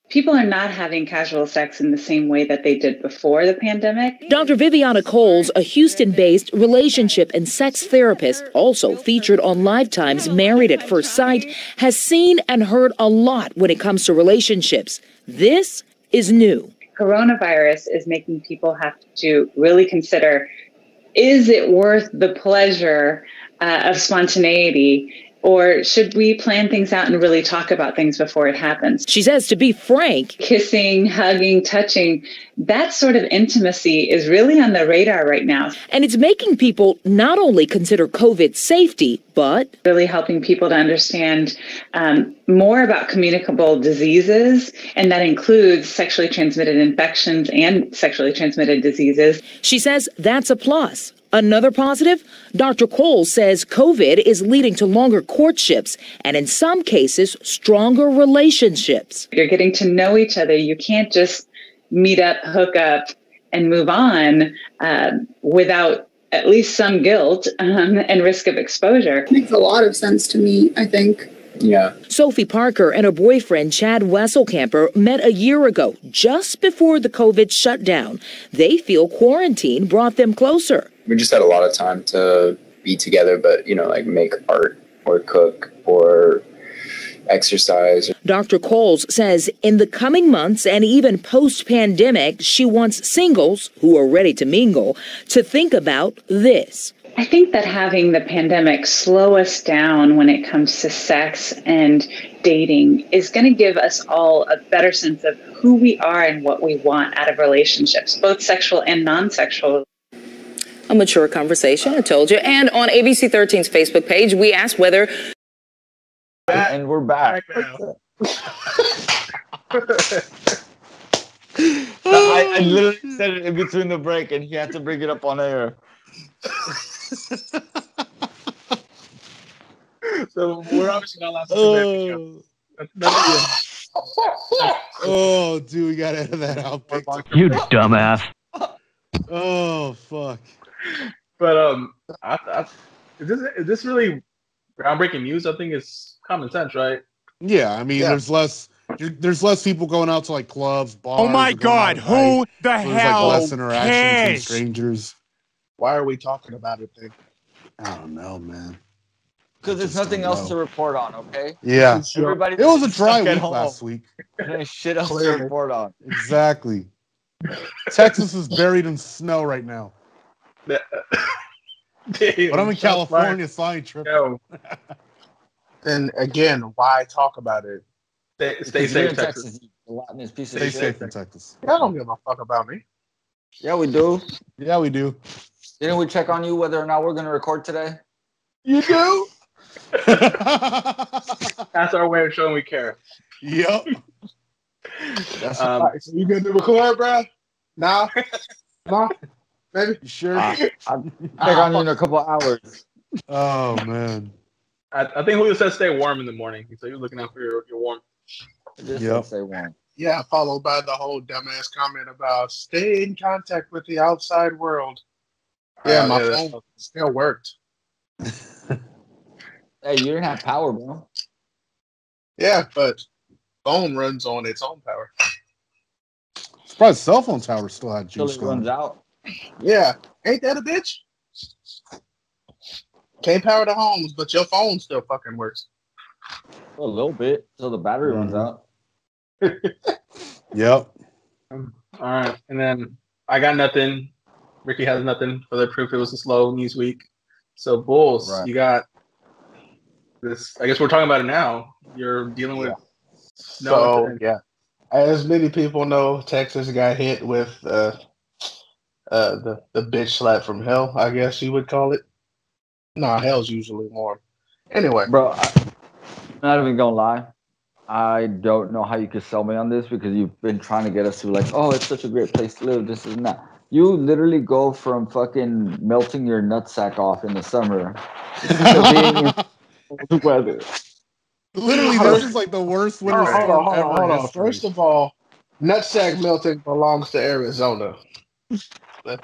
People are not having casual sex in the same way that they did before the pandemic. Dr. Viviana Coles, a Houston-based relationship and sex therapist, also featured on Lifetime's Married at First Sight, has seen and heard a lot when it comes to relationships. This is new. Coronavirus is making people have to really consider, is it worth the pleasure of spontaneity? Or should we plan things out and really talk about things before it happens? She says, to be frank, kissing, hugging, touching, that sort of intimacy is really on the radar right now. And it's making people not only consider COVID safety, but really helping people to understand more about communicable diseases. And that includes sexually transmitted infections and sexually transmitted diseases. She says that's a plus. Another positive, Dr. Cole says COVID is leading to longer courtships and in some cases, stronger relationships. You're getting to know each other. You can't just meet up, hook up, and move on without at least some guilt and risk of exposure. It makes a lot of sense to me, I think. Yeah. Sophie Parker and her boyfriend, Chad Wesselkamper, met a year ago, just before the COVID shutdown. They feel quarantine brought them closer. We just had a lot of time to be together, but, like make art or cook or exercise. Dr. Coles says in the coming months and even post-pandemic, she wants singles who are ready to mingle to think about this. I think that having the pandemic slow us down when it comes to sex and dating is going to give us all a better sense of who we are and what we want out of relationships, both sexual and non-sexual. A mature conversation, I told you. And on ABC 13's Facebook page, we asked whether... And we're back. I literally said it in between the break, and he had to bring it up on air. So we're obviously not allowed to Oh, dude, we gotta edit that out. You dumbass. Oh, fuck. But is this really groundbreaking news? I think it's common sense, right? Yeah, I mean, there's less people going out to like clubs, bars. Oh my God, who the hell like less interaction between cares? strangers. Why are we talking about it then? I don't know, man. Because there's nothing else to report on, okay? Yeah. Everybody, it was a dry week last week. There's shit else to report on. Exactly. Texas is buried in snow right now. But I'm in California, so I ain't tripping. Then again, why talk about it? Stay safe, Texas. Stay safe in Texas. Y'all don't give a fuck about me. Yeah, we do. Yeah, we do. Didn't we check on you whether or not we're going to record today? You do? That's our way of showing we care. Yep. So you good to record, bro? No? Maybe? You sure? I'll check on you in a couple of hours. Oh, man. I think Julio said stay warm in the morning. So you're looking out for your warmth. Just stay warm. Yeah, followed by the whole dumbass comment about stay in contact with the outside world. Yeah, my phone still worked. Hey, you didn't have power, bro. Yeah, but phone runs on its own power. It's probably cell phone tower still had juice Until it runs out. Yeah, ain't that a bitch? Can't power the homes, but your phone still fucking works. A little bit, till the battery runs out. Yep. All right, and then I got nothing. Ricky has nothing for the proof it was a slow news week. So Bulls, you got this. I guess we're talking about it now. You're dealing with snow. So yeah, as many people know, Texas got hit with the bitch slap from hell. I guess you would call it. Nah, hell's usually warm. Anyway, bro, I'm not even gonna lie. I don't know how you could sell me on this because you've been trying to get us to like, oh, it's such a great place to live. This is not. You literally go from fucking melting your nutsack off in the summer to being in the weather. Literally, this is like the worst winter storm ever. Hold on. First of all, nutsack melting belongs to Arizona.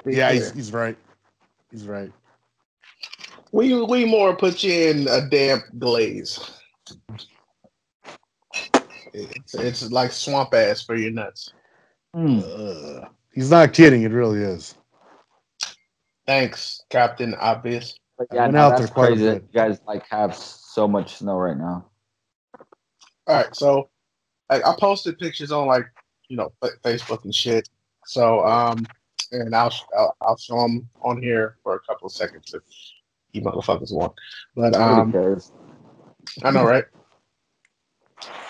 Yeah, he's right. He's right. We more put you in a damp glaze. It's like swamp ass for your nuts. He's not kidding. It really is. Thanks, Captain Obvious. Yeah, that's crazy that you guys like have so much snow right now. All right, so I posted pictures on Facebook and shit. So and I'll show them on here for a couple of seconds if you motherfuckers want. But I know, right?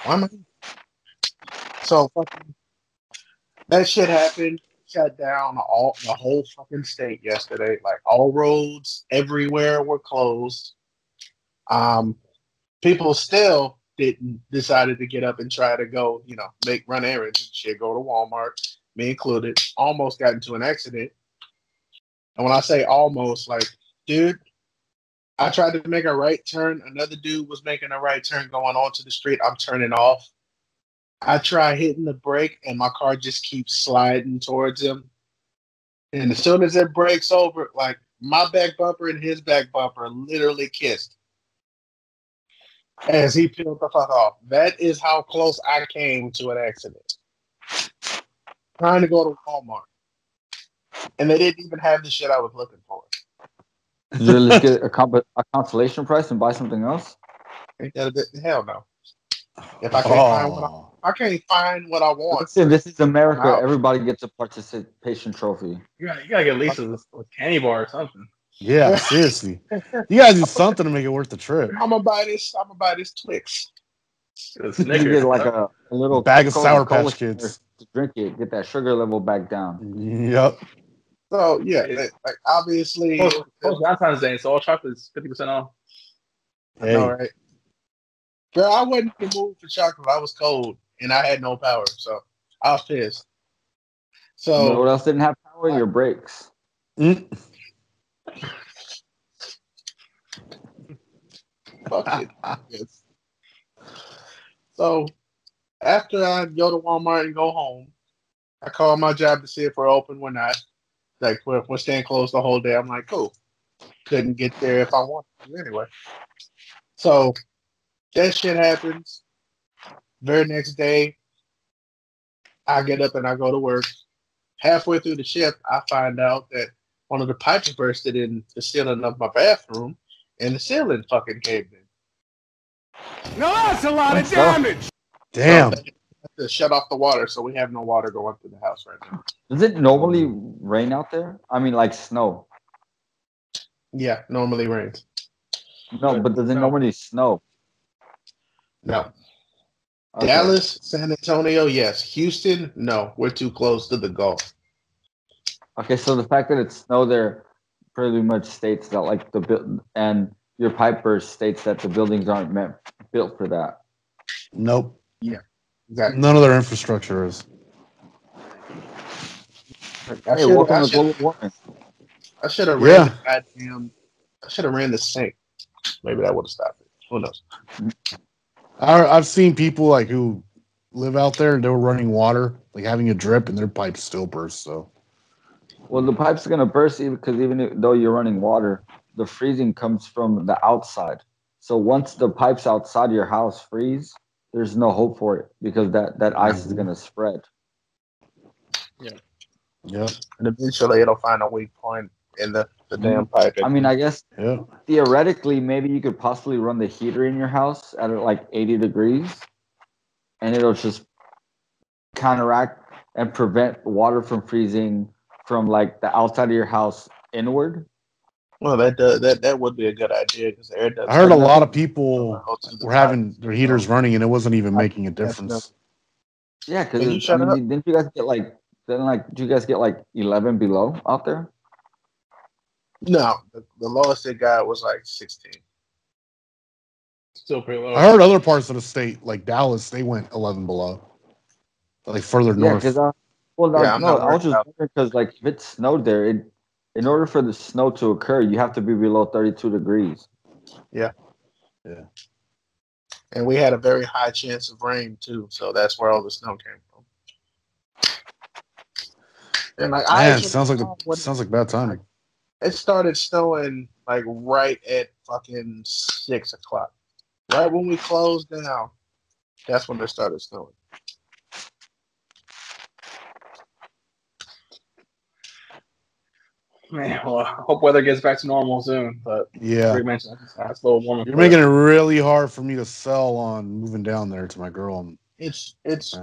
Why am I? So fucking that shit happened. Shut down the whole fucking state yesterday. Like all roads everywhere were closed. People still decided to get up and try to go, run errands and shit. Go to Walmart, me included. Almost got into an accident. And when I say almost, like, dude, I tried to make a right turn. Another dude was making a right turn going onto the street. I'm turning off. I try hitting the brake, and my car just keeps sliding towards him. And as soon as it breaks over, like, my back bumper and his back bumper literally kissed as he peeled the fuck off. That is how close I came to an accident. Trying to go to Walmart. And they didn't even have the shit I was looking for. Did you really get a consolation price and buy something else? Ain't that a bit? Hell no. If I can't find what I want. Listen, this is America. Everybody gets a participation trophy. You gotta get at least a candy bar or something. Yeah, seriously. You gotta do something to make it worth the trip. I'm gonna buy this Twix. You get like a little bag of Sour Cola Patch Kids to drink it. Get that sugar level back down. Yep. So yeah, like obviously, Post Valentine's Day, so all chocolate is 50% off. Hey. All right, girl, I wasn't in the mood for chocolate. I was cold and I had no power, so I was pissed. So you know what else didn't have power? Your brakes. Fuck it. Yes. So after I go to Walmart and go home, I call my job to see if we're open. We're not. Like we're staying closed the whole day. I'm like, cool. Couldn't get there if I wanted to anyway. So that shit happens. Very next day, I get up and I go to work. Halfway through the shift, I find out that one of the pipes bursted in the ceiling of my bathroom, and the ceiling fucking caved in. No, that's a lot of damage. Damn. So they have to shut off the water, so we have no water going through the house right now. Does it normally rain out there? I mean, like snow. Yeah, normally rains. No, but does it normally snow? No. Okay. Dallas, San Antonio, yes. Houston, no. We're too close to the Gulf. Okay, so the fact that it snowed there pretty much states that like and your pipe burst states that the buildings aren't built for that. Nope. Yeah, exactly. None of their infrastructure is. Hey, welcome to global warming. I should have ran the goddamn. I should have ran the sink. Maybe that would have stopped it. Who knows? I've seen people like who live out there and they were running water, like having a drip, and their pipes still burst. So, well, the pipe's gonna burst because even though you're running water, the freezing comes from the outside. So once the pipes outside your house freeze, there's no hope for it because that ice is gonna spread. Yeah. Yeah. And eventually it'll find a weak point in the damn pipe. I mean, I guess theoretically, maybe you could possibly run the heater in your house at like 80 degrees, and it'll just counteract and prevent water from freezing from like the outside of your house inward. Well, that would be a good idea because air does. I heard a lot of people were having their heaters running and it wasn't even making a difference. Yeah, because didn't you guys get like? Do you guys get like 11 below out there? No, the lowest it got was like 16. Still pretty low. I heard other parts of the state, like Dallas, they went 11 below, like further north. I was just wondering because like if it snowed there, in order for the snow to occur, you have to be below 32 degrees. Yeah. And we had a very high chance of rain too, so that's where all the snow came from. And like, sounds like bad timing. It started snowing like right at fucking 6 o'clock. Right when we closed down, that's when it started snowing. Man, well, I hope weather gets back to normal soon. But yeah, you mentioned it's a little warmer. You're making it really hard for me to sell on moving down there to my girl. And it's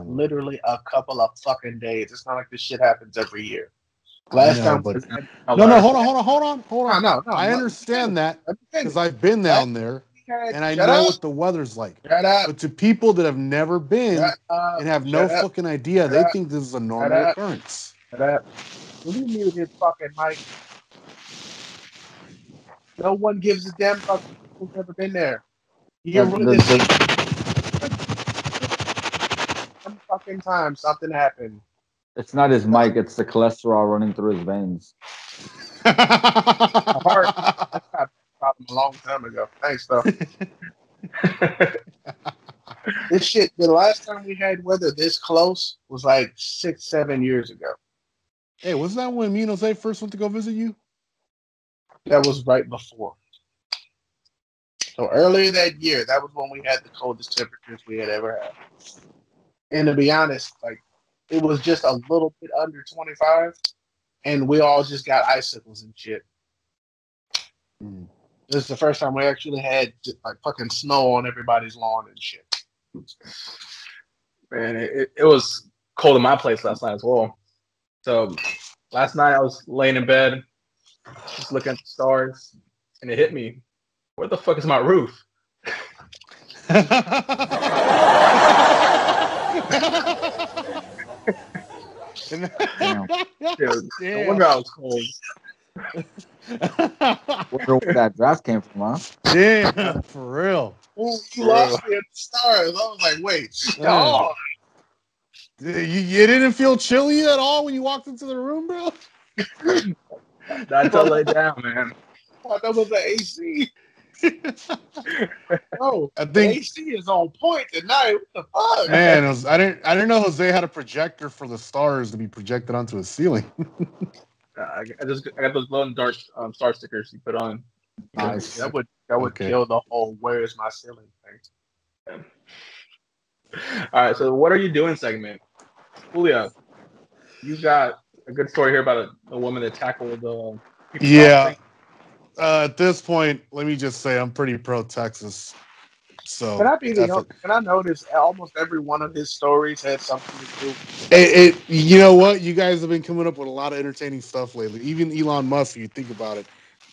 literally a couple of fucking days. It's not like this shit happens every year. Last time, hold on. No, I understand that because I've been down there and I know what the weather's like. But to people that have never been and have no fucking idea, they think this is a normal occurrence. Will you mute his fucking mic? No one gives a damn fuck who's ever been there. One fucking time something happened. It's not his mic, it's the cholesterol running through his veins. Heart. That's got a problem a long time ago. Thanks, though. This shit, the last time we had weather this close was like 6-7 years ago. Hey, wasn't that when me and Jose first went to go visit you? That was right before. So earlier that year, that was when we had the coldest temperatures we had ever had. And to be honest, like, it was just a little bit under 25, and we all just got icicles and shit. This is the first time we actually had like fucking snow on everybody's lawn and shit. Man, it was cold in my place last night as well. So last night I was laying in bed, just looking at the stars, and it hit me. Where the fuck is my roof? Damn. Dude, no wonder I was cold. Wonder where that draft came from, huh? Damn, for real. Ooh, you lost me at the stars. I was like, wait, stop. You didn't feel chilly at all when you walked into the room, bro? Not till lay down, man. I thought that was the AC. Oh, I the think AC is on point tonight. What the fuck? man, I didn't know Jose had a projector for the stars to be projected onto his ceiling. I got those glow in the dark star stickers you put on. Nice. That would kill the whole "Where's my ceiling" thing. All right, so what are you doing segment? Julia, you got a good story here about a woman that tackled the at this point, let me just say I'm pretty pro Texas. So can I notice almost every one of his stories had something to do? You know what? You guys have been coming up with a lot of entertaining stuff lately. Even Elon Musk, if you think about it,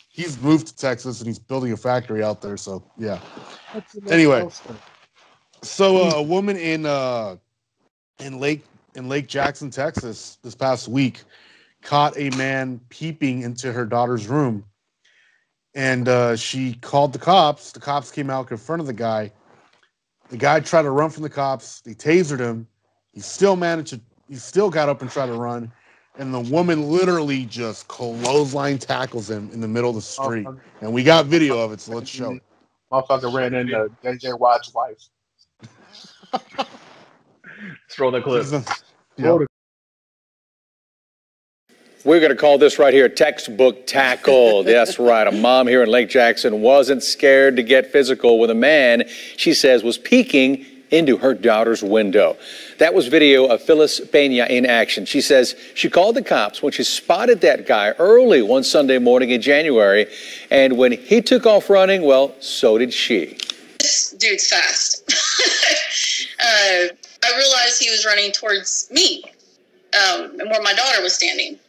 he's moved to Texas and he's building a factory out there. So yeah. Anyway, so a woman in Lake Jackson, Texas, this past week caught a man peeping into her daughter's room. And she called the cops. The cops came out, confronted the guy. The guy tried to run from the cops. They tasered him. He still got up and tried to run. And the woman literally just clothesline tackles him in the middle of the street. And we got video of it, so let's show it. Motherfucker ran into JJ Watt's wife. Let's roll the clip. We're going to call this right here textbook tackled. That's right. A mom here in Lake Jackson wasn't scared to get physical with a man she says was peeking into her daughter's window. That was video of Phyllis Pena in action. She says she called the cops when she spotted that guy early one Sunday morning in January. And when he took off running, well, so did she. This dude's fast. I realized he was running towards me and where my daughter was standing.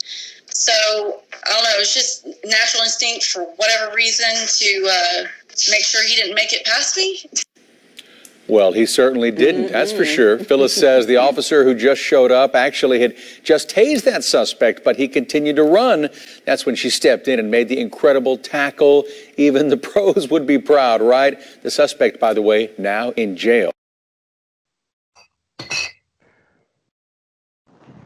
So, I don't know, it was just natural instinct for whatever reason to make sure he didn't make it past me. Well, he certainly didn't, that's for sure. Phyllis says the officer who just showed up actually had just tased that suspect, but he continued to run. That's when she stepped in and made the incredible tackle. Even the pros would be proud, right? The suspect, by the way, now in jail.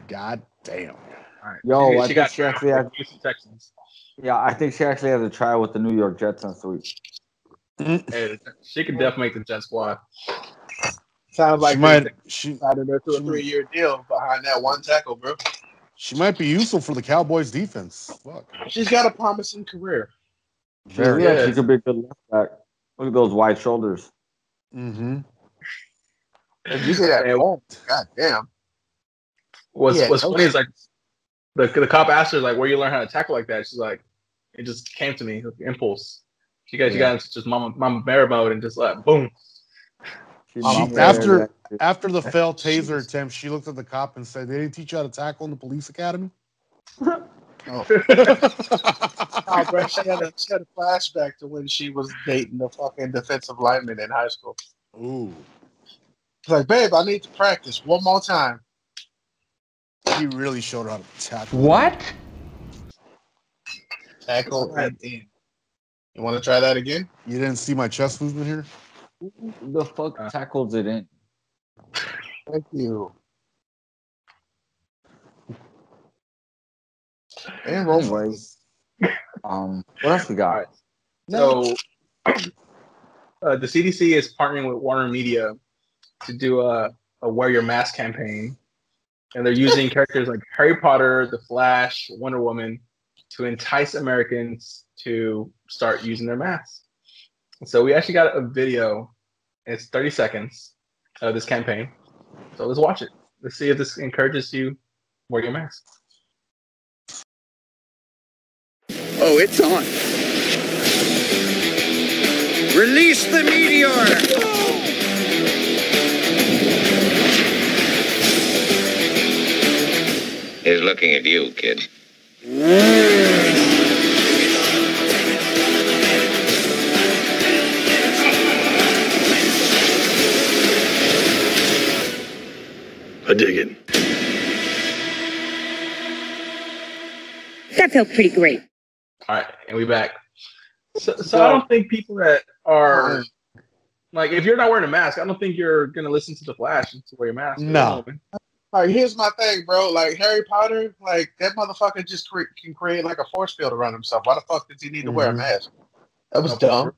God damn. All right. Yo, I think she actually had Texans. Yeah, I think she actually has a trial with the New York Jets next week. Hey, she could definitely make the Jet squad. Sounds like she signed into a 3-year deal behind that one tackle, bro. She might be useful for the Cowboys defense. Fuck. She's got a promising career. She could be a good left back. Look at those wide shoulders. Mm-hmm. If you say that, god damn. What's funny is like the cop asked her like, where you learn how to tackle like that? She's like, it just came to me, like impulse. She got into just mama bear mode and just like boom. After the failed taser attempt, she looked at the cop and said, "They didn't teach you how to tackle in the police academy." Bro, she had a flashback to when she was dating the fucking defensive lineman in high school. Ooh. She's like, babe, I need to practice one more time. He really showed her how to tackle. What? Tackle and in. You want to try that again? You didn't see my chest movement here? The fuck tackles it in? Thank you. And roll. Anyways, what else we got? Right. So, the CDC is partnering with WarnerMedia to do a Wear Your Mask campaign. And they're using characters like Harry Potter, The Flash, Wonder Woman to entice Americans to start using their masks. And so we actually got a video. It's 30 seconds of this campaign. So let's watch it. Let's see if this encourages you to wear your mask. Oh, it's on. Release the meteor! He's looking at you, kid. I dig it. That felt pretty great. All right, and we back. So I don't think people that are like, if you're not wearing a mask, I don't think you're gonna listen to The Flash and to wear your mask. No. Like, here's my thing, bro. Like, Harry Potter, like, that motherfucker just can create like a force field around himself. Why the fuck does he need to wear a mask? That was dumb.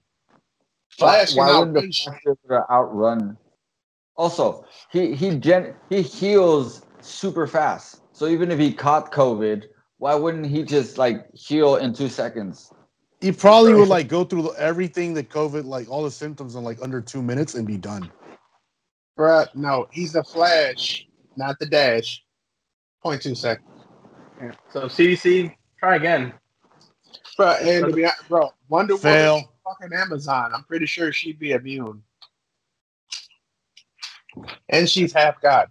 Flash Why can wouldn't the Flash be able to outrun? Also, he heals super fast. So even if he caught COVID, why wouldn't he just like heal in 2 seconds? He probably would like go through everything that COVID, like all the symptoms in like under 2 minutes and be done. Bruh, no, he's the Flash, not the Dash. 0.2 seconds. Yeah. So CDC, try again. Bruh, and to be honest, bro, Wonder Fail. Woman, fucking Amazon. I'm pretty sure she'd be immune. And she's half God.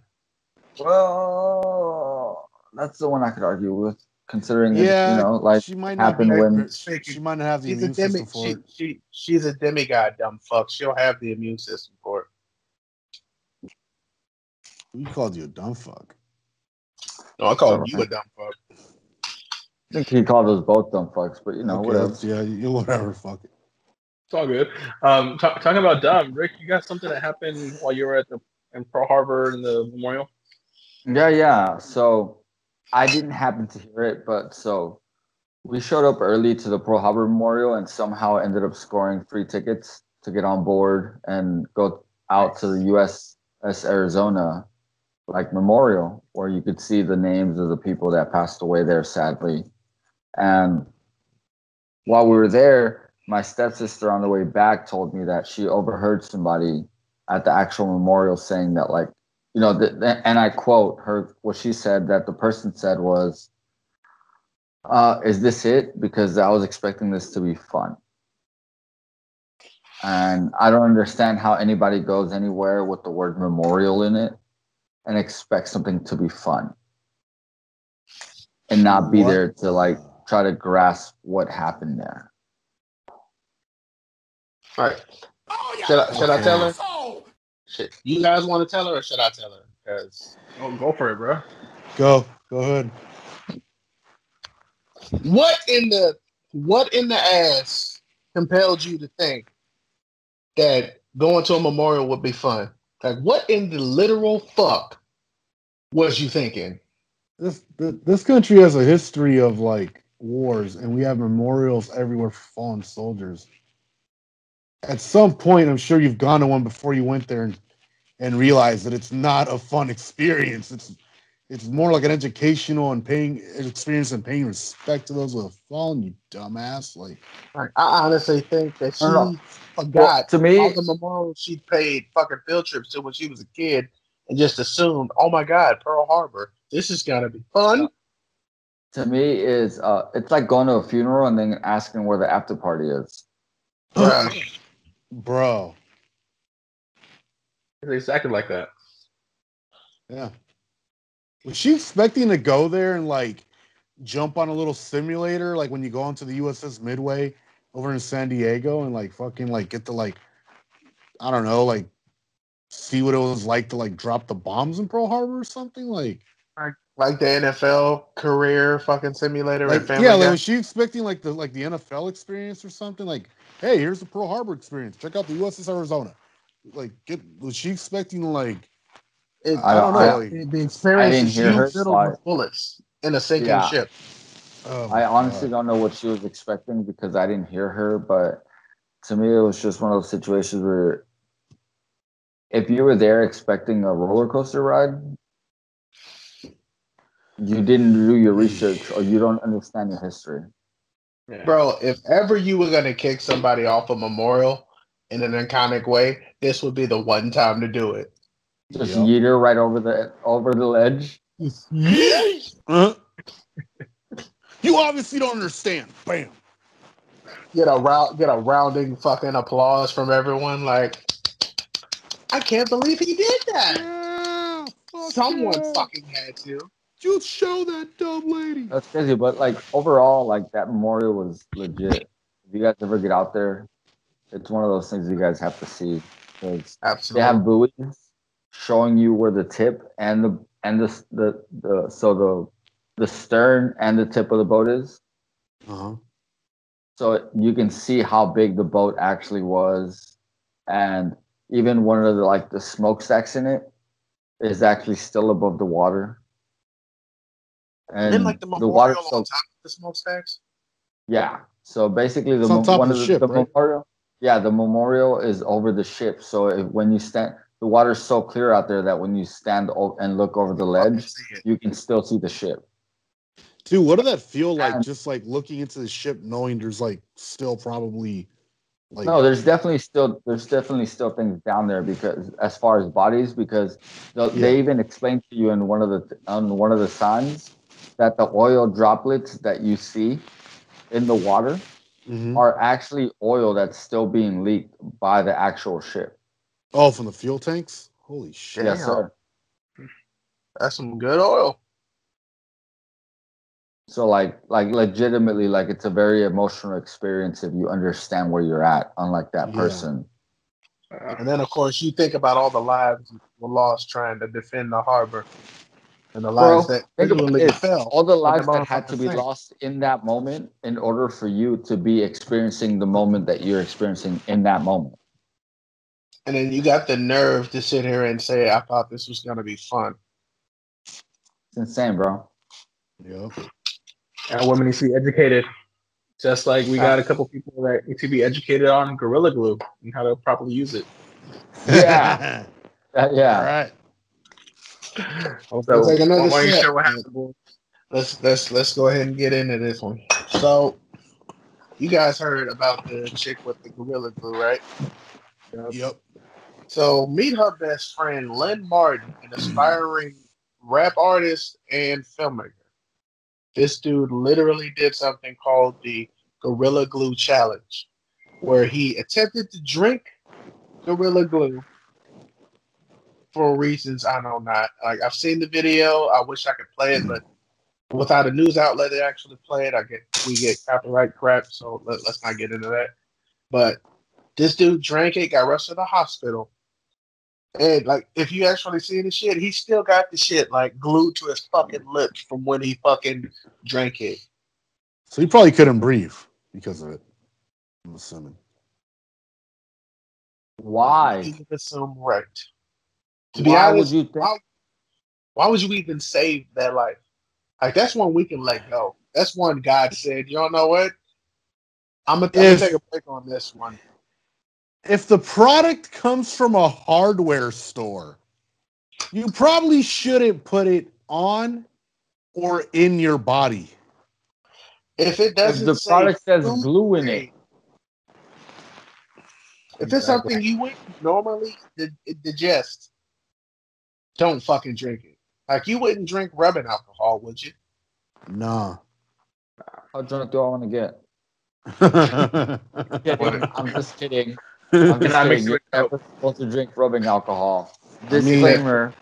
Well, that's the one I could argue with, considering Yeah, it, you know, like she might not happened be, when she might not have the She's immune a system for it. she's a demigod, dumb fuck. She'll have the immune system for it. Who called you a dumb fuck? No, I called you a dumb fuck. I think he called us both dumb fucks, but you know, whatever. Yeah, whatever, fuck it. It's all good. Talking about dumb, Rick, you got something that happened while you were in Pearl Harbor in the memorial? Yeah. So I didn't happen to hear it, but so we showed up early to the Pearl Harbor Memorial and somehow ended up scoring free tickets to get on board and go out to the USS Arizona memorial, where you could see the names of the people that passed away there, sadly. And while we were there, my stepsister on the way back told me that she overheard somebody at the actual memorial saying that, and I quote her, what she said that the person said was, is this it? Because I was expecting this to be fun. And I don't understand how anybody goes anywhere with the word memorial in it and expects something to be fun and not be there to try to grasp what happened there. All right. Should I tell her? Shit. You guys want to tell her, or should I tell her? Because go for it, bro. Go ahead. What in the ass compelled you to think that going to a memorial would be fun? Like, what in the literal fuck was you thinking? This country has a history of wars, and we have memorials everywhere for fallen soldiers. At some point, I'm sure you've gone to one before you went there and realized that it's not a fun experience. It's more like an educational and paying respect to those who have fallen. You dumbass! I honestly think that she forgot to me, all the memorials she paid fucking field trips to when she was a kid, and just assumed, oh my God, Pearl Harbor, this is gonna be fun. To me, it's like going to a funeral and then asking where the after party is. Bro. It's exactly like that. Yeah. Was she expecting to go there and jump on a little simulator when you go onto the USS Midway over in San Diego and get to I don't know, see what it was like to drop the bombs in Pearl Harbor or something? Like the NFL career fucking simulator and Family Guy? Was she expecting the NFL experience or something? Hey, here's the Pearl Harbor experience. Check out the USS Arizona. Was she expecting I don't know. The experience is you filled with bullets in a sinking ship. I honestly don't know what she was expecting because I didn't hear her, but to me it was just one of those situations where if you were there expecting a roller coaster ride, you didn't do your research or you don't understand your history. Yeah. Bro, if ever you were going to kick somebody off a memorial in an iconic way, this would be the one time to do it. Just yeet her right over the ledge. You obviously don't understand. Bam. Get a rounding fucking applause from everyone. I can't believe he did that. Yeah, someone fucking had to. You show that dumb lady. That's crazy, but overall, that memorial was legit. If you guys ever get out there, it's one of those things you guys have to see because they have buoys showing you where the tip and and the stern and the tip of the boat is. Uh-huh. So you can see how big the boat actually was, and even one of the smokestacks in it is actually still above the water. And then the memorial on top of the smokestacks. Yeah. So basically, it's on top of the ship, right? memorial. Yeah, the memorial is over the ship. So when you stand, the water's so clear out there that when you stand and look over the ledge, you can still see the ship. Dude, what did that feel like? Just looking into the ship, knowing there's still probably no, there's definitely still things down there because as far as bodies, because they even explained to you on one of the signs that the oil droplets that you see in the water are actually oil that's still being leaked by the actual ship. Oh, from the fuel tanks? Holy shit. Yes, sir. That's some good oil. So legitimately, it's a very emotional experience if you understand where you're at, unlike that person. And then, of course, you think about all the lives were lost trying to defend the harbor. And the lives that literally fell. All the lives that had to be lost in that moment in order for you to be experiencing the moment that you're experiencing in that moment. And then you got the nerve to sit here and say, I thought this was going to be fun. It's insane, bro. Yeah. And women need to be educated. Just like we got a couple people that need to be educated on Gorilla Glue and how to properly use it. Yeah. Yeah. All right. So, take another step. Let's go ahead and get into this one. So, you guys heard about the chick with the Gorilla Glue, right? Yep. So, meet her best friend, Len Martin, an aspiring rap artist and filmmaker. This dude literally did something called the Gorilla Glue Challenge, where he attempted to drink Gorilla Glue for reasons I know not. I've seen the video. I wish I could play it, but without a news outlet that actually play it, we get copyright crap. So let's not get into that. But this dude drank it, got rushed to the hospital, and if you actually see the shit, he still got the shit glued to his fucking lips from when he fucking drank it. So he probably couldn't breathe because of it. I'm assuming. Why? You assume right. To be honest, why would you even save that life? That's one we can let go. That's one God said, you don't know what? I'm gonna take a break on this one. If the product comes from a hardware store, you probably shouldn't put it on or in your body. If it doesn't, if the product says glue in it. If it's something you wouldn't normally digest, don't fucking drink it. You wouldn't drink rubbing alcohol, would you? Nah. How drunk do I want to get? I'm just kidding. I'm just kidding. You're never supposed to drink rubbing alcohol. Disclaimer.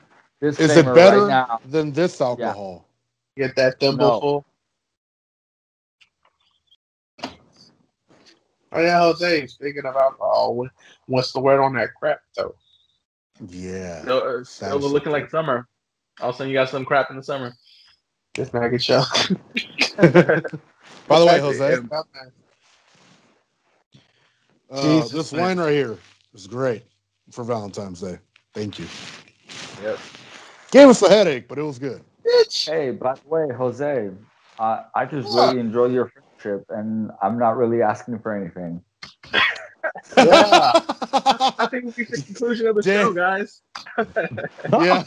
Is it better right now, than this alcohol? Yeah. Get that thimble full. Oh yeah, Jose. Speaking of alcohol, what's the word on that crap though? Yeah. Still looking like summer. All of a sudden, you got some crap in the summer. Just maggot show. By the way, Jose, this wine right here is great for Valentine's Day. Thank you. Yep. Gave us a headache, but it was good. Hey, by the way, Jose, I just really enjoy your friendship, and I'm not really asking for anything. Yeah. I think we'll reach the conclusion of the show, guys. Yeah.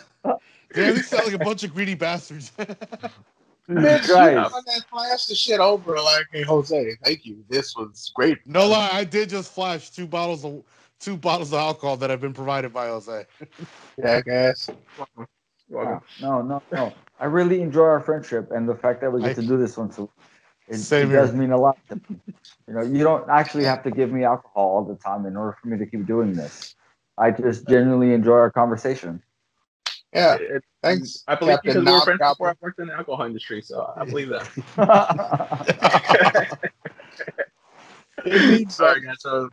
Damn, these sound like a bunch of greedy bastards. Bitch, you want that flash the shit over hey, Jose, thank you. This was great. No lie, I did just flash two bottles of alcohol that have been provided by Jose. Jackass. No. I really enjoy our friendship and the fact that we get to do this once a week. It does mean a lot to me. You don't actually have to give me alcohol all the time in order for me to keep doing this. I just genuinely enjoy our conversation. Yeah, thanks. I believe because we were friends before I worked in the alcohol industry, so I believe that. All right, guys. So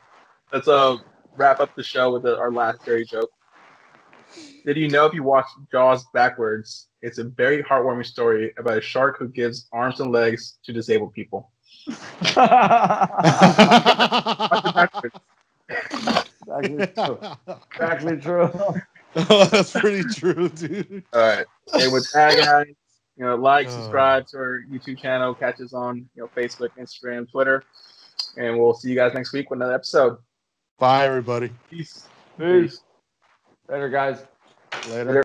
let's wrap up the show with our last dirty joke. Did you know if you watch Jaws backwards, it's a very heartwarming story about a shark who gives arms and legs to disabled people? Exactly true. Oh, that's pretty true, dude. All right. And with that, guys, like, subscribe to our YouTube channel, catch us on Facebook, Instagram, Twitter, and we'll see you guys next week with another episode. Bye, everybody. Peace. Peace. Later, guys. Later.